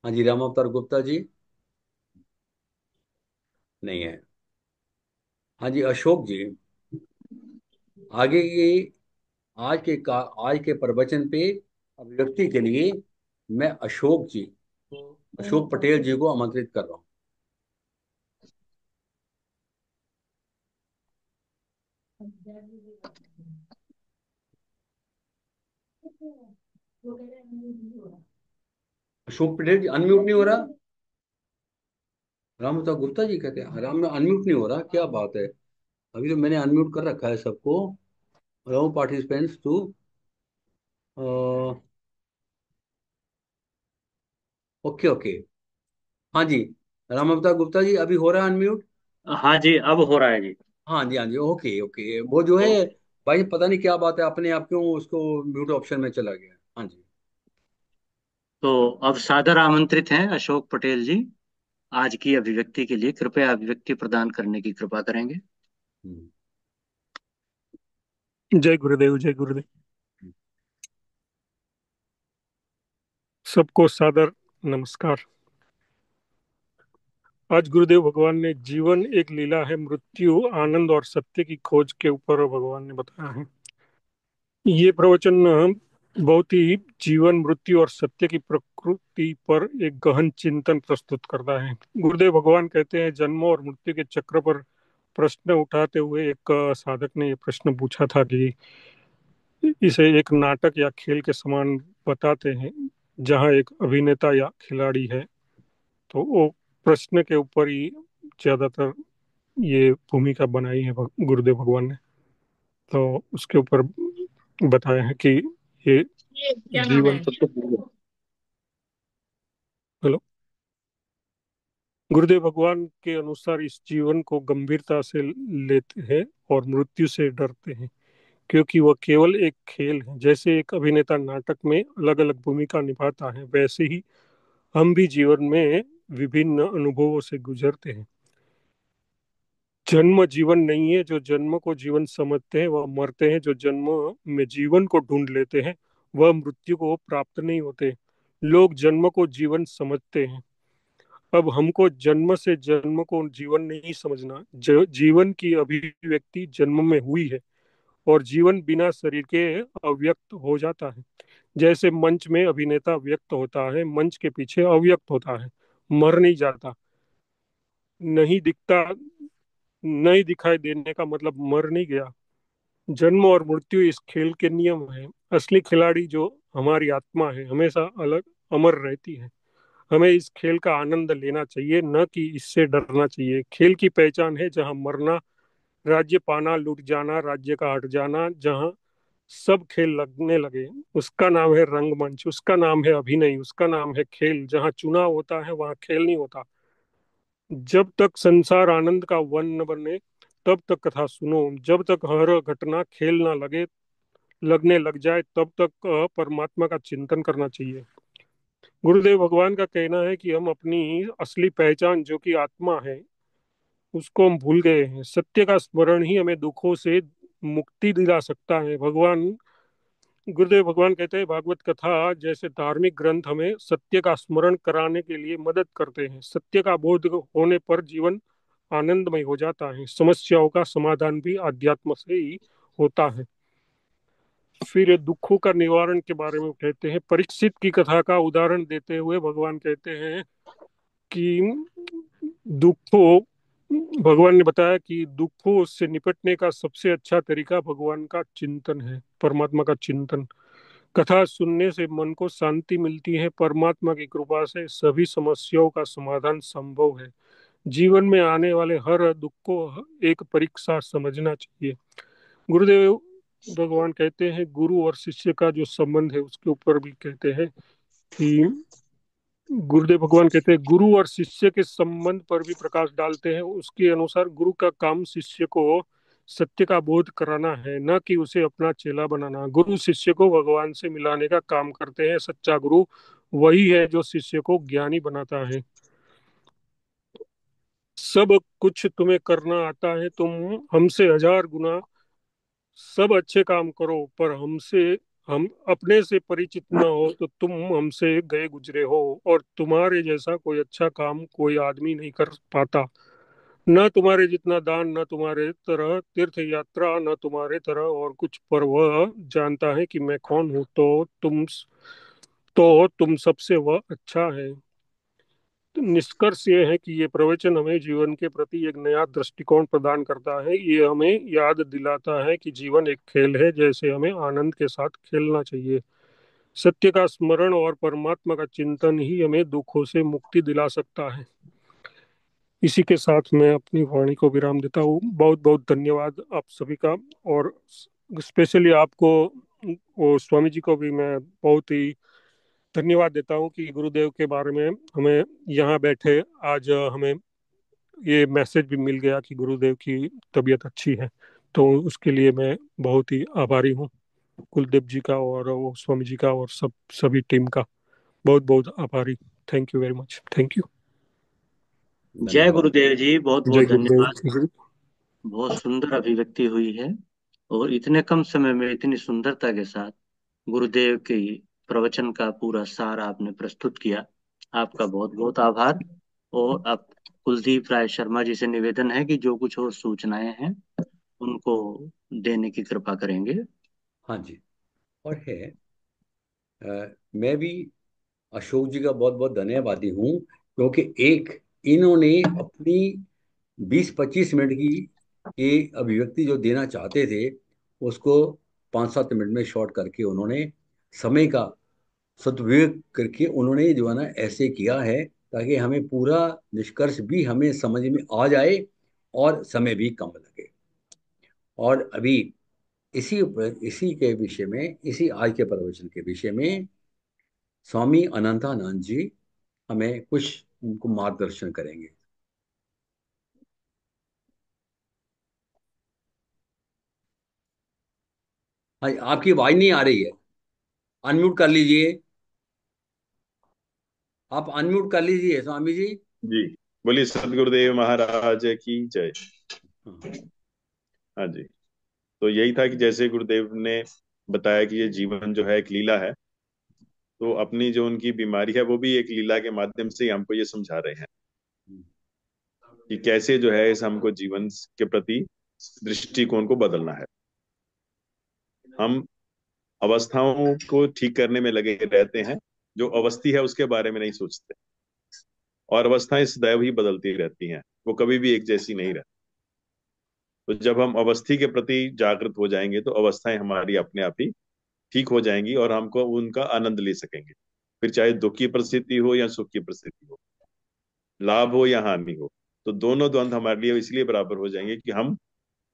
हाँ जी, राम अवतार गुप्ता जी नहीं है। हाँ जी, अशोक जी आगे की आज के प्रवचन पे अभिव्यक्ति के लिए मैं अशोक पटेल जी को आमंत्रित कर रहा हूँ। अशोक पटेल जी अनम्यूट नहीं हो रहा। राम प्रताप गुप्ता जी कहते हैं राम में अनम्यूट नहीं हो रहा, क्या बात है। अभी तो मैंने अनम्यूट कर रखा है सबको। Allow participants to. Okay okay. हाँ जी। राम प्रताप गुप्ता जी अभी हो रहा है अनम्यूट। हाँ जी, अब हो रहा है जी। हाँ जी हाँ जी, ओके ओके। वो जो है तो भाई पता नहीं क्या बात है, अपने आप क्यों उसको म्यूट ऑप्शन में चला गया। हाँ जी। तो अब सादर आमंत्रित हैं अशोक पटेल जी, आज की अभिव्यक्ति के लिए कृपया अभिव्यक्ति प्रदान करने की कृपा करेंगे। हम्म, जय गुरुदेव, जय गुरुदेव। सबको सादर नमस्कार। आज गुरुदेव भगवान ने जीवन एक लीला है, मृत्यु आनंद और सत्य की खोज के ऊपर भगवान ने बताया है। ये प्रवचन बहुत ही जीवन, मृत्यु और सत्य की प्रकृति पर एक गहन चिंतन प्रस्तुत करता है। गुरुदेव भगवान कहते हैं, जन्म और मृत्यु के चक्र पर प्रश्न उठाते हुए एक साधक ने ये प्रश्न पूछा था कि इसे एक नाटक या खेल के समान बताते हैं, जहाँ एक अभिनेता या खिलाड़ी है। तो वो प्रश्न के ऊपर ही ज्यादातर ये भूमिका बनाई है गुरुदेव भगवान ने। तो उसके ऊपर बताया है कि ये क्या नाम जीवन। है? हेलो। गुरुदेव भगवान के अनुसार इस जीवन को गंभीरता से लेते हैं और मृत्यु से डरते हैं, क्योंकि वह केवल एक खेल है। जैसे एक अभिनेता नाटक में अलग अलग भूमिका निभाता है, वैसे ही हम भी जीवन में विभिन्न अनुभवों से गुजरते हैं। जन्म जीवन नहीं है। जो जन्म को जीवन समझते हैं वह मरते हैं, जो जन्म में जीवन को ढूंढ लेते हैं वह मृत्यु को प्राप्त नहीं होते। लोग जन्म को जीवन समझते हैं। अब हमको जन्म से जन्म को जीवन नहीं समझना। जीवन की अभिव्यक्ति जन्म में हुई है और जीवन बिना शरीर के अव्यक्त हो जाता है। जैसे मंच में अभिनेता व्यक्त होता है, मंच के पीछे अव्यक्त होता है, मर नहीं जाता। नहीं दिखता, नहीं दिखाई देने का मतलब मर नहीं गया। जन्म और मृत्यु इस खेल के नियम है। असली खिलाड़ी जो हमारी आत्मा है हमेशा अलग अमर रहती है। हमें इस खेल का आनंद लेना चाहिए, न कि इससे डरना चाहिए। खेल की पहचान है जहां मरना, राज्य पाना, लुट जाना, राज्य का हट जाना, जहां सब खेल लगने लगे। उसका नाम है रंगमंच, उसका नाम है अभिनय, उसका नाम है खेल। जहां चुनाव होता है वहां खेल नहीं होता। जब तक संसार आनंद का वन न बने तब तक कथा सुनो। जब तक हर घटना खेल ना लगने लग जाए तब तक परमात्मा का चिंतन करना चाहिए। गुरुदेव भगवान का कहना है कि हम अपनी असली पहचान जो कि आत्मा है उसको हम भूल गए हैं। सत्य का स्मरण ही हमें दुखों से मुक्ति दिला सकता है। गुरुदेव भगवान कहते हैं, भागवत कथा जैसे धार्मिक ग्रंथ हमें सत्य का स्मरण कराने के लिए मदद करते हैं। सत्य का बोध होने पर जीवन आनंदमय हो जाता है। समस्याओं का समाधान भी अध्यात्म से ही होता है। फिर दुखों का निवारण के बारे में कहते हैं। परीक्षित की कथा का उदाहरण देते हुए भगवान कहते हैं कि दुखों भगवान ने बताया कि दुखों से निपटने का सबसे अच्छा तरीका भगवान का चिंतन है, परमात्मा का चिंतन। कथा सुनने से मन को शांति मिलती है। परमात्मा की कृपा से सभी समस्याओं का समाधान संभव है। जीवन में आने वाले हर दुख को एक परीक्षा समझना चाहिए। गुरुदेव भगवान कहते हैं, गुरु और शिष्य का जो संबंध है उसके ऊपर भी कहते हैं कि गुरुदेव भगवान कहते हैं, गुरु और शिष्य के संबंध पर भी प्रकाश डालते हैं। उसके अनुसार गुरु का काम शिष्य को सत्य का बोध कराना है, न कि उसे अपना चेला बनाना। गुरु शिष्य को भगवान से मिलाने का काम करते हैं। सच्चा गुरु वही है जो शिष्य को ज्ञानी बनाता है। सब कुछ तुम्हें करना आता है, तुम हमसे हजार गुना सब अच्छे काम करो, पर हम अपने से परिचित न हो तो तुम हमसे गए गुजरे हो, और तुम्हारे जैसा कोई अच्छा काम कोई आदमी नहीं कर पाता। न तुम्हारे जितना दान, न तुम्हारे तरह तीर्थ यात्रा, न तुम्हारे तरह और कुछ, पर वह जानता है कि मैं कौन हूँ। तो तुम सबसे वह अच्छा है। तो निष्कर्ष ये है कि ये प्रवचन हमें जीवन के प्रति एक नया दृष्टिकोण प्रदान करता है। ये हमें याद दिलाता है कि जीवन एक खेल है, जैसे हमें आनंद के साथ खेलना चाहिए। सत्य का स्मरण और परमात्मा का चिंतन ही हमें दुखों से मुक्ति दिला सकता है। इसी के साथ मैं अपनी वाणी को विराम देता हूँ। बहुत बहुत धन्यवाद आप सभी का, और स्पेशली आपको, वो स्वामी जी को भी मैं बहुत ही धन्यवाद देता हूँ कि गुरुदेव के बारे में हमें यहाँ बैठे आज हमें ये मैसेज भी मिल गया कि गुरुदेव की तबीयत अच्छी है। तो उसके लिए मैं बहुत ही आभारी हूँ, कुलदीप जी का और वो स्वामी जी का और सभी टीम का बहुत बहुत आभारी। Thank you very much. Thank you. जय धन्यवाद। गुरुदेव जी, बहुत जय बहुत धन्यवाद। गुरुदेव। बहुत सुंदर अभिव्यक्ति हुई है, और इतने कम समय में इतनी सुंदरता के साथ गुरुदेव के प्रवचन का पूरा सार आपने प्रस्तुत किया। आपका बहुत बहुत आभार। और अब कुलदीप राय शर्मा जी से निवेदन है कि जो कुछ और सूचनाएं हैं उनको देने की कृपा करेंगे। हाँ जी। और है, मैं भी अशोक जी का बहुत बहुत धन्यवादी हूँ, क्योंकि एक इन्होंने अपनी 20-25 मिनट की अभिव्यक्ति जो देना चाहते थे, उसको 5-7 मिनट में शॉर्ट करके उन्होंने समय का सदुपयोग करके उन्होंने जो है ना ऐसे किया है, ताकि हमें पूरा निष्कर्ष भी हमें समझ में आ जाए और समय भी कम लगे। और अभी इसी के विषय में, इसी आज के प्रवचन के विषय में स्वामी अनंतानंद जी हमें कुछ उनको मार्गदर्शन करेंगे। हाँ, आपकी आवाज नहीं आ रही है, अनम्यूट कर लीजिए। आप अनम्यूट कर लीजिए स्वामी जी। जी, बोलिए सदगुरुदेव महाराज की जय। हाँ। हाँ जी, तो यही था कि जैसे गुरुदेव ने बताया कि ये जीवन जो है एक लीला है, तो अपनी जो उनकी बीमारी है वो भी एक लीला के माध्यम से ही हमको ये समझा रहे हैं कि कैसे जो है इस हमको जीवन के प्रति दृष्टिकोण को बदलना है। हम अवस्थाओं को ठीक करने में लगे रहते हैं, जो अवस्थी है उसके बारे में नहीं सोचते, और अवस्थाएं सदैव ही बदलती रहती हैं, वो कभी भी एक जैसी नहीं रहती। तो जब हम अवस्थी के प्रति जागृत हो जाएंगे तो अवस्थाएं हमारी अपने आप ही ठीक हो जाएंगी और हमको उनका आनंद ले सकेंगे। फिर चाहे दुख की परिस्थिति हो या सुख की परिस्थिति हो, लाभ हो या हानि हो, तो दोनों द्वंद हमारे लिए इसलिए बराबर हो जाएंगे कि हम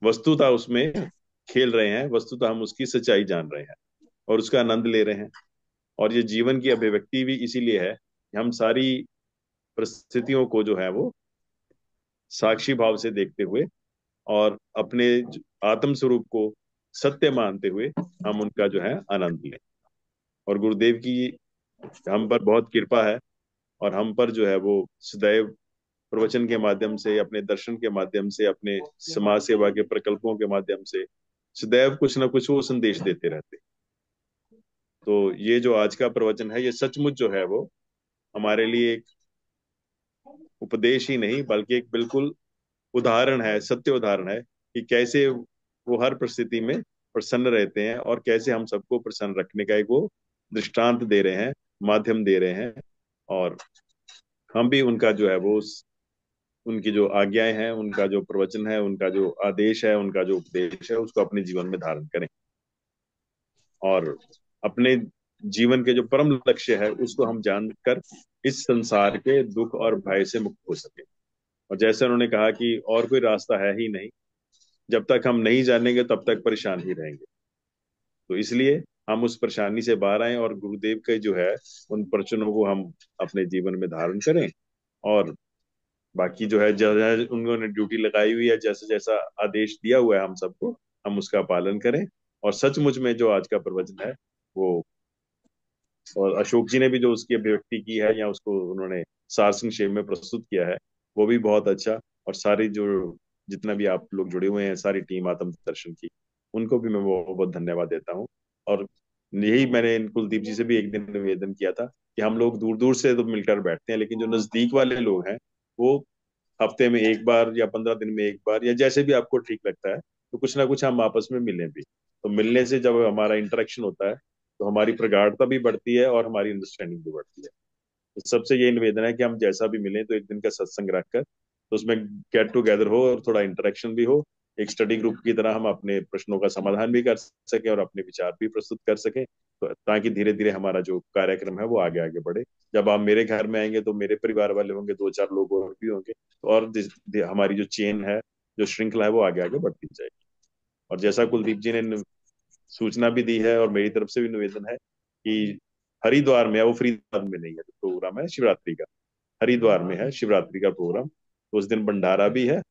वस्तुतः उसमें खेल रहे हैं, वस्तुतः हम उसकी सच्चाई जान रहे हैं और उसका आनंद ले रहे हैं। और ये जीवन की अभिव्यक्ति भी इसीलिए है कि हम सारी परिस्थितियों को जो है वो साक्षी भाव से देखते हुए और अपने आत्म स्वरूप को सत्य मानते हुए हम उनका जो है आनंद लें। और गुरुदेव की हम पर बहुत कृपा है, और हम पर जो है वो सदैव प्रवचन के माध्यम से, अपने दर्शन के माध्यम से, अपने समाज सेवा के प्रकल्पों के माध्यम से सदैव कुछ ना कुछ वो संदेश देते रहते। तो ये जो आज का प्रवचन है, ये सचमुच जो है वो हमारे लिए एक उपदेश ही नहीं बल्कि एक बिल्कुल उदाहरण है, सत्य उदाहरण है कि कैसे वो हर परिस्थिति में प्रसन्न रहते हैं और कैसे हम सबको प्रसन्न रखने का एक वो दृष्टांत दे रहे हैं, माध्यम दे रहे हैं। और हम भी उनका जो है वो उनकी जो आज्ञाएं हैं, उनका जो प्रवचन है, उनका जो आदेश है, उनका जो उपदेश है, उसको अपने जीवन में धारण करें और अपने जीवन के जो परम लक्ष्य है उसको हम जानकर इस संसार के दुख और भय से मुक्त हो सके। और जैसे उन्होंने कहा कि और कोई रास्ता है ही नहीं, जब तक हम नहीं जानेंगे तब तक परेशान ही रहेंगे। तो इसलिए हम उस परेशानी से बाहर आए और गुरुदेव के जो है उन प्रवचनों को हम अपने जीवन में धारण करें। और बाकी जो है जैसे उन्होंने ड्यूटी लगाई हुई है, जैसा जैसा आदेश दिया हुआ है हम सबको, हम उसका पालन करें। और सचमुच में जो आज का प्रवचन है वो, और अशोक जी ने भी जो उसकी अभिव्यक्ति की है या उसको उन्होंने सार संक्षेप में प्रस्तुत किया है, वो भी बहुत अच्छा। और सारी जो जितना भी आप लोग जुड़े हुए हैं, सारी टीम आत्म दर्शन की, उनको भी मैं बहुत बहुत धन्यवाद देता हूँ। और यही मैंने कुलदीप जी से भी एक दिन निवेदन किया था कि हम लोग दूर दूर से तो मिलकर बैठते हैं, लेकिन जो नजदीक वाले लोग हैं वो हफ्ते में एक बार या 15 दिन में एक बार या जैसे भी आपको ठीक लगता है, तो कुछ ना कुछ हम आपस में मिलें भी। तो मिलने से जब हमारा इंटरेक्शन होता है तो हमारी प्रगाढ़ता भी बढ़ती है और हमारी अंडरस्टैंडिंग भी बढ़ती है। तो सबसे ये निवेदन है कि हम जैसा भी मिलें तो एक दिन का सत्संग रखकर तो उसमें गेट टुगेदर हो और थोड़ा इंटरेक्शन भी हो, एक स्टडी ग्रुप की तरह हम अपने प्रश्नों का समाधान भी कर सकें और अपने विचार भी प्रस्तुत कर सकें, तो ताकि धीरे धीरे हमारा जो कार्यक्रम है वो आगे आगे बढ़े। जब आप मेरे घर में आएंगे तो मेरे परिवार वाले होंगे, दो चार लोग और भी होंगे, तो और हमारी जो चेन है, जो श्रृंखला है वो आगे आगे बढ़ती जाएगी। और जैसा कुलदीप जी ने सूचना भी दी है और मेरी तरफ से भी निवेदन है कि हरिद्वार में है, वो फरीदाबाद में नहीं है, तो प्रोग्राम है शिवरात्रि का, हरिद्वार में है शिवरात्रि का प्रोग्राम, तो उस दिन भंडारा भी है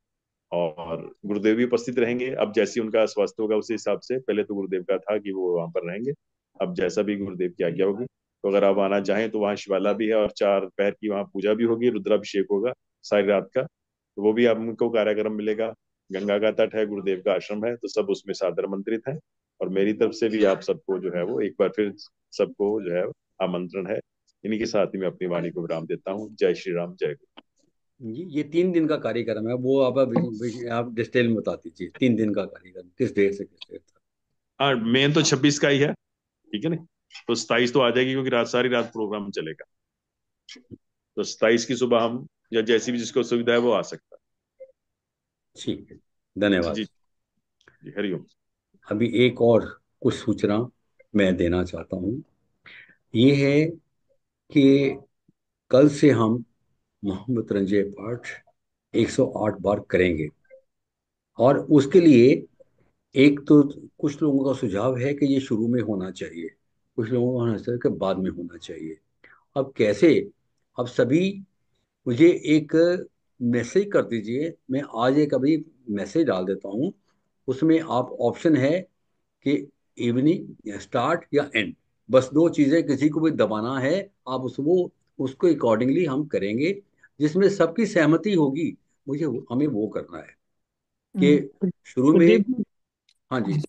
और गुरुदेव भी उपस्थित रहेंगे। अब जैसी उनका स्वास्थ्य होगा उसी हिसाब से, पहले तो गुरुदेव का था कि वो वहां पर रहेंगे, अब जैसा भी गुरुदेव की आज्ञा होगी, तो अगर आप आना चाहें तो वहाँ शिवाला भी है और 4 पहर की वहाँ पूजा भी होगी, रुद्राभिषेक होगा सारी रात का, तो वो भी आपको कार्यक्रम मिलेगा। गंगा का तट है, गुरुदेव का आश्रम है, तो सब उसमें सादर आमंत्रित है। और मेरी तरफ से भी आप सबको जो है वो एक बार फिर सबको जो है आमंत्रण है। इन्हीं के साथ ही मैं अपनी वाणी को विराम देता हूँ। जय श्री राम, जय गुरु। ये 3 दिन का कार्यक्रम है, वो आप डिटेल में बता दीजिए, 3 दिन का कार्यक्रम किस डेट से किस डेट तक? हाँ, मेन तो 26 का ही है, ठीक है ना, तो 27 तो आ जाएगी क्योंकि रात सारी रात प्रोग्राम चलेगा, तो 27 की सुबह हम या जैसी भी जिसको सुविधा है वो आ सकता ठीक है, है। धन्यवाद। जी जी, हरिओम। अभी एक और कुछ सूचना मैं देना चाहता हूँ। ये है कि कल से हम महामृत्युंजय पाठ 108 बार करेंगे, और उसके लिए एक तो कुछ लोगों का सुझाव है कि ये शुरू में होना चाहिए, कुछ लोगों का होना चाहिए कि बाद में होना चाहिए। अब कैसे? अब सभी मुझे एक मैसेज कर दीजिए, मैं आज एक अभी मैसेज डाल देता हूँ, उसमें आप ऑप्शन है कि इवनिंग या स्टार्ट या एंड, बस 2 चीजें किसी को भी दबाना है, आप उसको अकॉर्डिंगली हम करेंगे, जिसमें सबकी सहमति होगी। हमें वो करना है हम्म, कि शुरू में। कुलदीप जी, हाँ जी।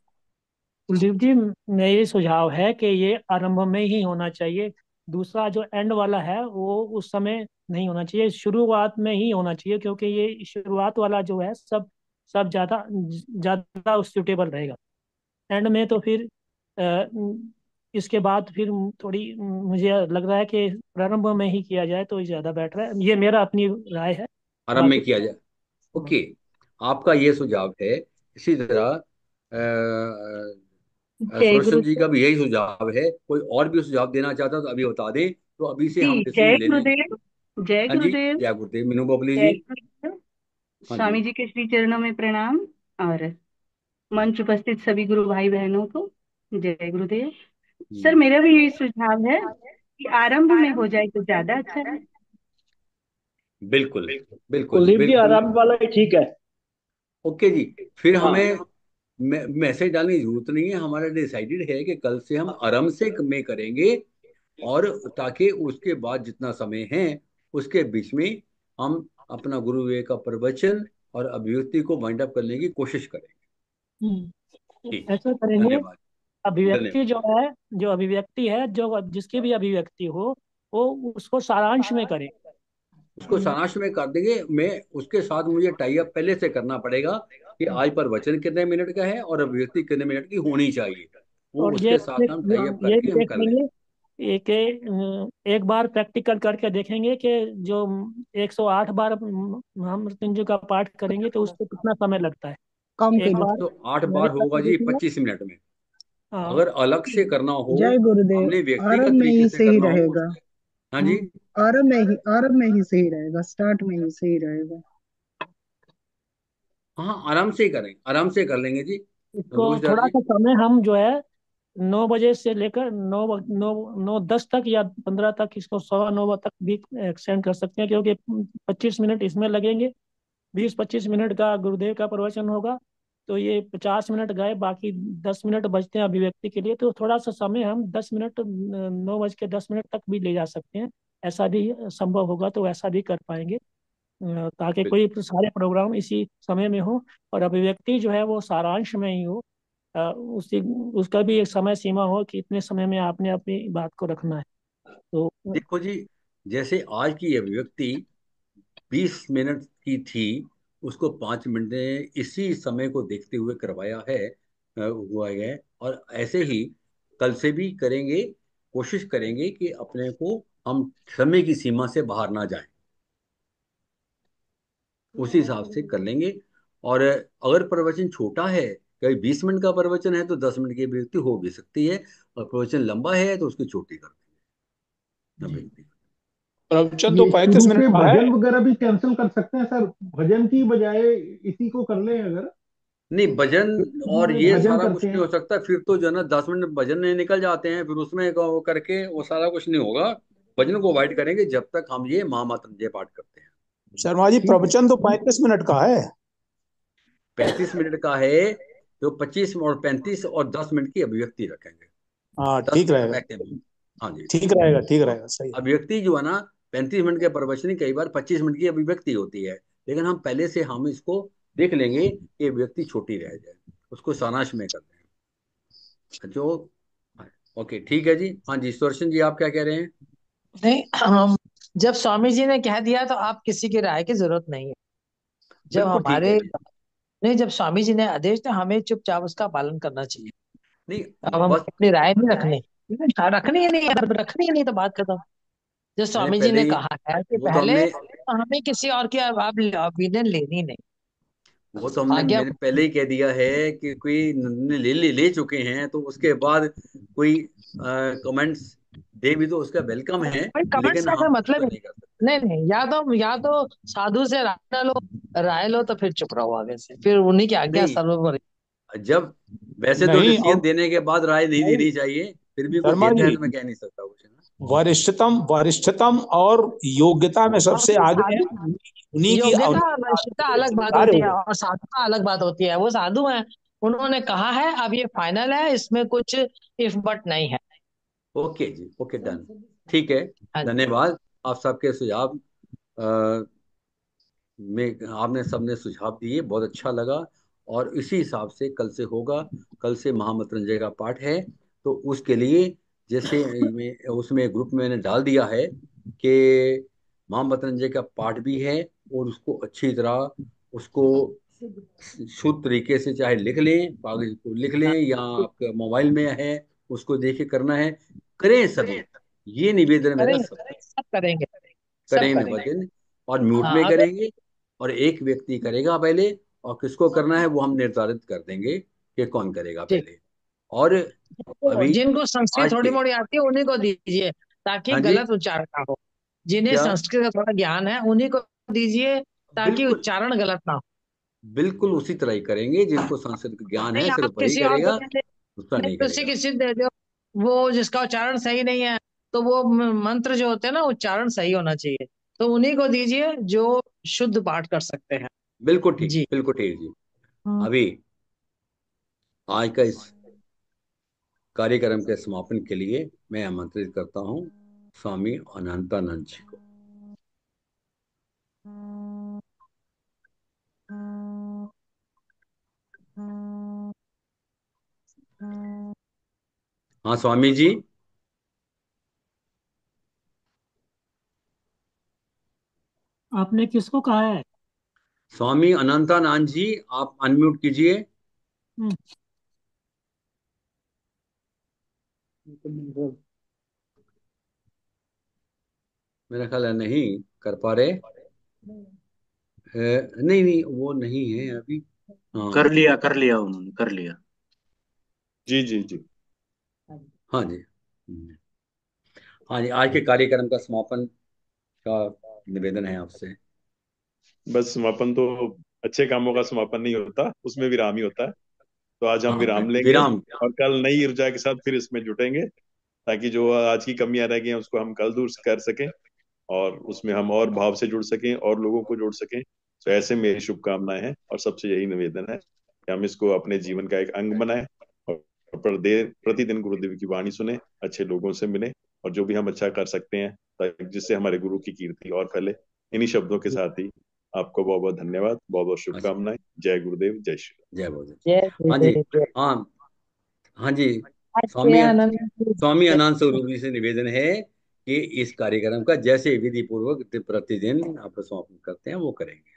कुलदीप जी, मेरी सुझाव है कि ये आरंभ में ही होना चाहिए। दूसरा जो एंड वाला है वो उस समय नहीं होना चाहिए, शुरुआत में ही होना चाहिए, क्योंकि ये शुरुआत वाला जो है सब सब ज्यादा ज्यादा सुटेबल रहेगा। एंड में तो फिर इसके बाद फिर थोड़ी मुझे लग रहा है कि प्रारंभ में ही किया जाए तो ज्यादा बेटर है। ये मेरा अपनी राय है। आरंभ में बाकी किया जाए। हाँ, ओके, आपका ये सुझाव है। इसी तरह जय सुदर्शन जी गुरुदेव। का भी यही सुझाव है। कोई और भी सुझाव देना चाहता है तो अभी बता दें, तो अभी से जी, हम जय डिसीजन ले लें। गुरुदेव। जय हाँ जी, गुरुदेव। जय गुरुदेव। मीनू बबली जय जी। गुरुदेव। हाँ जी। स्वामी जी के श्री चरणों में प्रणाम। और मंच उपस्थित सभी गुरु भाई बहनों को जय गुरुदेव। सर, हम्म, मेरा भी यही सुझाव है कि आरंभ में हो जाए तो ज्यादा अच्छा है। बिल्कुल बिल्कुल कुलदीप जी, बिल्कुल। आराम वाला ही ठीक है। ओके जी, फिर हाँ, हमें मैसेज डालने की जरूरत नहीं है। हमारा डिसाइडेड है कि कल से हम आराम से में करेंगे, और ताकि उसके बाद जितना समय है उसके बीच में हम अपना गुरु विवेक का प्रवचन और अभिव्यक्ति को वाइंड अप करने की कोशिश करेंगे। ठीक है। ऐसा करेंगे। धन्यवाद। धन्यवाद। अभिव्यक्ति जो है, जो अभिव्यक्ति है, जो जिसकी भी अभिव्यक्ति हो, वो उसको सारांश में करें। उसको सारांश में कर देंगे। मैं उसके साथ मुझे टाई अप पहले से करना पड़ेगा कि आज प्रवचन कितने मिनट का है और अभिव्यक्ति कितने मिनट की होनी चाहिए, वो और उसके साथ हम टाई अप ये करके भी हम देख कर लेंगे। लेंगे, एक बार प्रैक्टिकल करके देखेंगे कि जो 108 बार हम मृत्युंजय का पाठ करेंगे तो उसको कितना समय लगता है। कम एक कीजिए। बार 108 मैंने बार करके होगा जी देखेंगे। 25 मिनट में। हाँ। अगर अलग से करना हो, जय गुरुदेव। हमने आरंभ व्यक्तिगत में तरीके ही से सही करना हो रहेगा। हाँ जी। आरंभ में ही स्टार्ट में ही सही रहेगा। हाँ, आराम से ही करें, आराम से कर लेंगे जी। इसको रोहित थोड़ा जी। सा समय हम जो है 9 बजे से लेकर 9:10 तक या 15 तक, इसको 9:15 तक भी एक्सटेंड कर सकते हैं, क्योंकि 25 मिनट इसमें लगेंगे। 20-25 मिनट का गुरुदेव का प्रवचन होगा, तो ये 50 मिनट गए, बाकी 10 मिनट बचते हैं अभिव्यक्ति के लिए। तो थोड़ा सा समय हम 10 मिनट, 9:10 तक भी ले जा सकते हैं। ऐसा भी संभव होगा तो ऐसा भी कर पाएंगे, ताकि बिल्कुल कोई सारे प्रोग्राम इसी समय में हो और अभिव्यक्ति जो है वो सारांश में ही हो। उसी उसका भी एक समय सीमा हो कि इतने समय में आपने अपनी बात को रखना है। तो देखो जी, जैसे आज की अभिव्यक्ति 20 मिनट की थी, उसको 5 मिनट ने इसी समय को देखते हुए करवाया है, हुआ है। और ऐसे ही कल से भी करेंगे, कोशिश करेंगे कि अपने को हम समय की सीमा से बाहर ना जाएं, उसी हिसाब से कर लेंगे। और अगर प्रवचन छोटा है, कहीं 20 मिनट का प्रवचन है तो 10 मिनट की अभिव्यक्ति हो भी सकती है, और प्रवचन लंबा है तो उसकी छोटी कर देंगे अभिव्यक्ति। प्रवचन तो ये 35 शुरू मिनट के का है। भजन वगैरह भी कैंसिल कर सकते हैं सर, भजन की बजाय इसी को कर लें अगर। नहीं, भजन और में ये भजन सारा कुछ करते नहीं हैं। हो सकता, फिर तो जो है ना 10 मिनट भजन में निकल जाते हैं, फिर उसमें वो करके वो सारा कुछ नहीं होगा। भजन को अवॉइड करेंगे जब तक हम ये महामंत्र पाठ करते हैं। शर्मा जी, ठीक है। प्रवचन तो 35 मिनट का है। 35 मिनट का है तो 25 और 35 और 10 मिनट की अभिव्यक्ति रखेंगे। हाँ, 10 ठीक मिनट रहेगा। मैक्सिमम। हाँ जी। ठीक रहेगा, ठीक तो रहेगा, सही है। अभिव्यक्ति जो है ना, 35 मिनट के प्रवचन कई बार 25 मिनट की अभिव्यक्ति होती है, लेकिन हम पहले से हम इसको देख लेंगे कि अभिव्यक्ति छोटी रह जाए, उसको सारांश में कर दें जो। ओके, ठीक है जी। हाँ जी, सुदर्शन जी, आप क्या कह रहे हैं? नहीं, हम जब स्वामी जी ने कह दिया तो आप किसी की राय की जरूरत नहीं है। जब बिल्कुल ठीक है हमारे जी। नहीं, जब स्वामी जी ने आदेश तो हमें चुपचाप उसका पालन करना चाहिए। नहीं, अब हम बस अपनी राय नहीं रखनी। रखनी ही नहीं है, रखनी ही नहीं तो बात खत्म। जो मैंने स्वामी जी पहले ने ही, कहा है कि वो तो पहले हमने हमें किसी और की ओपिनियन लेनी नहीं। वो तो हमने आज्ञा। मैंने पहले ही कह दिया है कि कोई निर्णय ले चुके हैं तो उसके बाद कोई कमेंट्स दे भी तो उसका वेलकम है, भाई, कमेंट्स लेकिन का कोई हम मतलब उसको ही नहीं कर सकते। नहीं। नहीं नहीं, या तो साधु से राय लो तो फिर चुप रहो आगे से, फिर उन्हीं की आज्ञा नहीं, सर्वोपरि। जब वैसे तो नहीं, डिसीजन और देने के बाद राय नहीं नहीं, देनी चाहिए, फिर भी कोई शर्मा देता है जी, तो मैं कह नहीं सकता कुछ, है ना। वरिष्ठतम और योग्यता में हाँ सबसे तो आगे है, साधु, उन्हीं की योग्यता वरिष्ठता अलग बात स्वीकार होती है है। और साधुता अलग बात होती है। वो साधु हैं, उन्होंने कहा है, अब ये फाइनल है, इसमें कुछ इफ बट नहीं है। ओके जी, ओके, डन। ठीक है। हाँ जी। धन्यवाद। आप सबके सुझाव अ, में आपने सबने सुझाव दिए, बहुत अच्छा लगा। और इसी हिसाब से कल से होगा। कल से महामृत्युंजय का पाठ है, तो उसके लिए जैसे उसमें ग्रुप में मैंने डाल दिया है कि महामृत्युंजय का पाठ भी है, और उसको अच्छी तरह उसको शुद्ध तरीके से चाहे लिख लें, कागज को लिख लें, हाँ, या आपके मोबाइल में है उसको देख के करना है, करें सभी। ये निवेदन है मेरा करेंगे, सबको। सब करेंगे, सब करें करेंगे। निवेदन, और म्यूट हाँ में अगर करेंगे, और एक व्यक्ति करेगा पहले, और किसको करना है वो हम निर्धारित कर देंगे कि कौन करेगा ठीक, पहले। और अभी जिनको संस्कृत आज थोड़ी के, मोड़ी आती है उन्हीं को दीजिए, ताकि हाँ जी, गलत उच्चारण ना हो। जिन्हें क्या, संस्कृत का थोड़ा ज्ञान है उन्हीं को दीजिए, ताकि बिल्कुल, उच्चारण गलत ना हो। बिल्कुल उसी तरह ही करेंगे, जिनको संस्कृत का ज्ञान है नहीं, आप सिर्फ वही किसी और को करेगा, दे दे, दूसरा नहीं नहीं तो करेगा। किसी दे दो, वो जिसका उच्चारण सही नहीं है, तो वो मंत्र जो होते हैं ना, उच्चारण सही होना चाहिए। तो उन्हीं को दीजिए जो शुद्ध पाठ कर सकते हैं। बिल्कुल ठीक, जी। बिल्कुल ठीक जी। अभी आज का इस कार्यक्रम के समापन के लिए मैं आमंत्रित करता हूँ स्वामी अनंतानंद जी को। हाँ स्वामी जी। आपने किसको कहा है? स्वामी अनंतानंद जी, आप अनम्यूट कीजिए। हम्म, मेरा ख्याल है नहीं कर पा रहे। नहीं नहीं, वो नहीं है अभी। हाँ, कर लिया उन्होंने, कर लिया। जी जी जी। हाँ जी। हाँ जी, आज के कार्यक्रम का समापन का निवेदन है आपसे। बस समापन तो अच्छे कामों का समापन नहीं होता, उसमें विराम ही होता है। तो आज हम हाँ, विराम लेंगे, विराम। और कल नई ऊर्जा के साथ फिर इसमें जुटेंगे, ताकि जो आज की कमियां रह गई हैं उसको हम कल दूर कर सकें, और उसमें हम और भाव से जुड़ सकें और लोगों को जोड़ सकें। तो ऐसे मेरी शुभकामनाएं हैं, और सबसे यही निवेदन है कि हम इसको अपने जीवन का एक अंग बनाएं, और प्रतिदिन गुरुदेव की वाणी सुने, अच्छे लोगों से मिलें, और जो भी हम अच्छा कर सकते हैं जिससे हमारे गुरु की कीर्ति और फैले। इन्हीं शब्दों के साथ ही आपको बहुत बहुत धन्यवाद, बहुत बहुत अच्छा, शुभकामनाएं। जय गुरुदेव, जय श्री जय बोले। जय हाँ जी। गुरुदेव, जय। हाँ, हाँ जी। आज के स्वामी आनंद। स्वामी अनंत स्वरूप जी से निवेदन है कि इस कार्यक्रम का जैसे विधि पूर्वक प्रतिदिन आप समापन करते हैं वो करेंगे।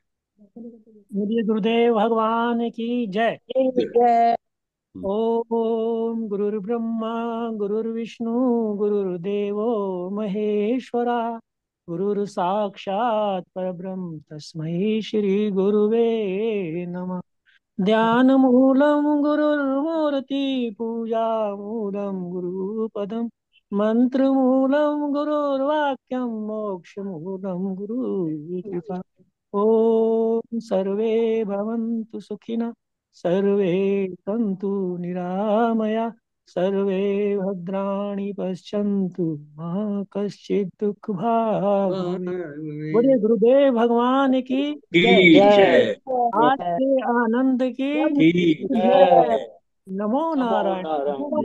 बोलिए गुरुदेव भगवान की जय। जय। जय। ओम गुरुर्ब्रह्मा गुरुर्विष्णु गुरुर्देवो महेश्वरा गुरुर्साक्षात् परब्रह्म तस्मै श्री गुरुवे नमः। ध्यानमूलं गुरुर्मूर्ति पूजामूलं गुरुपदं मन्त्रमूलं गुरुर्वाक्यं मोक्षमूलं गुरुकृपा। ॐ सर्वे भवन्तु सुखिनः सर्वे सन्तु निरामया सर्वे भद्राणि पश्यन्तु मा कश्चित् दुःखभाग् भवेत्। बोले गुरुदेव भगवान की जय। आज के आनंद की जय। नमो नारायण।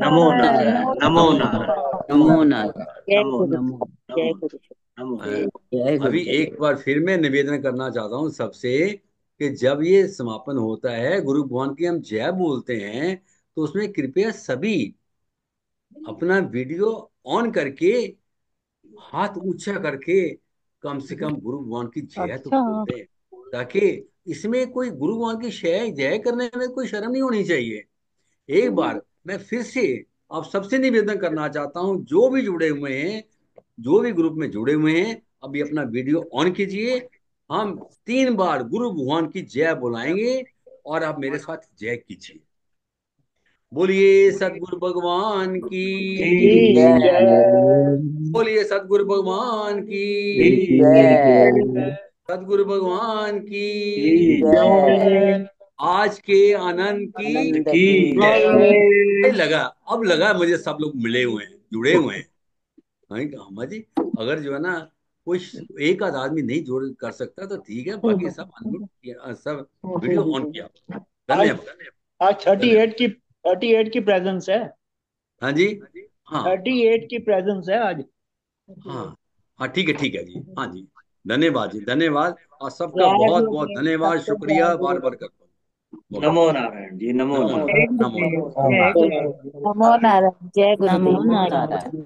नमो नारायण, नमो नारायण, नमो नारायण। नमो नमो जय गुरु नमो। जय अभी गुरुदेव। एक बार फिर मैं निवेदन करना चाहता हूँ सबसे कि जब ये समापन होता है, गुरु भगवान की हम जय बोलते हैं, तो उसमें कृपया सभी अपना वीडियो ऑन करके हाथ ऊंचा करके कम से कम गुरु भगवान की जय तो अच्छा बोल दें, ताकि इसमें कोई गुरु भगवान की जय करने में कोई शर्म नहीं होनी चाहिए। एक बार मैं फिर से आप सबसे निवेदन करना चाहता हूं, जो भी जुड़े हुए हैं, जो भी ग्रुप में जुड़े हुए हैं, अभी अपना वीडियो ऑन कीजिए। हम 3 बार गुरु भगवान की जय बुलाएंगे और आप मेरे साथ जय कीजिए। बोलिए सतगुरु भगवान की, बोलिए सतगुरु भगवान की, सतगुरु भगवान की। आज के आनंद की जय। अब लगा मुझे सब लोग मिले हुए हैं, जुड़े हुए हैं। हाँ जी, अगर जो है ना कोई एक आध आदमी नहीं जोड़ कर सकता तो ठीक है, बाकी सब अनम्यूट किया, सब वीडियो ऑन किया। आज धन्यवाद। आज 38 की प्रेजेंस है। हाँ जी, हाँ 38 की प्रेजेंस है आज। हाँ हाँ, ठीक है जी, हाँ जी, धन्यवाद जी, धन्यवाद। और सबका बहुत बहुत धन्यवाद, शुक्रिया, बार बार करता हूँ। नमो नारायण जी, नमो नमो नारायण। नारायण, नमो नारायण। नमो नारायण। जय गुरुदेव। नमो नमो नारायण। नारायण।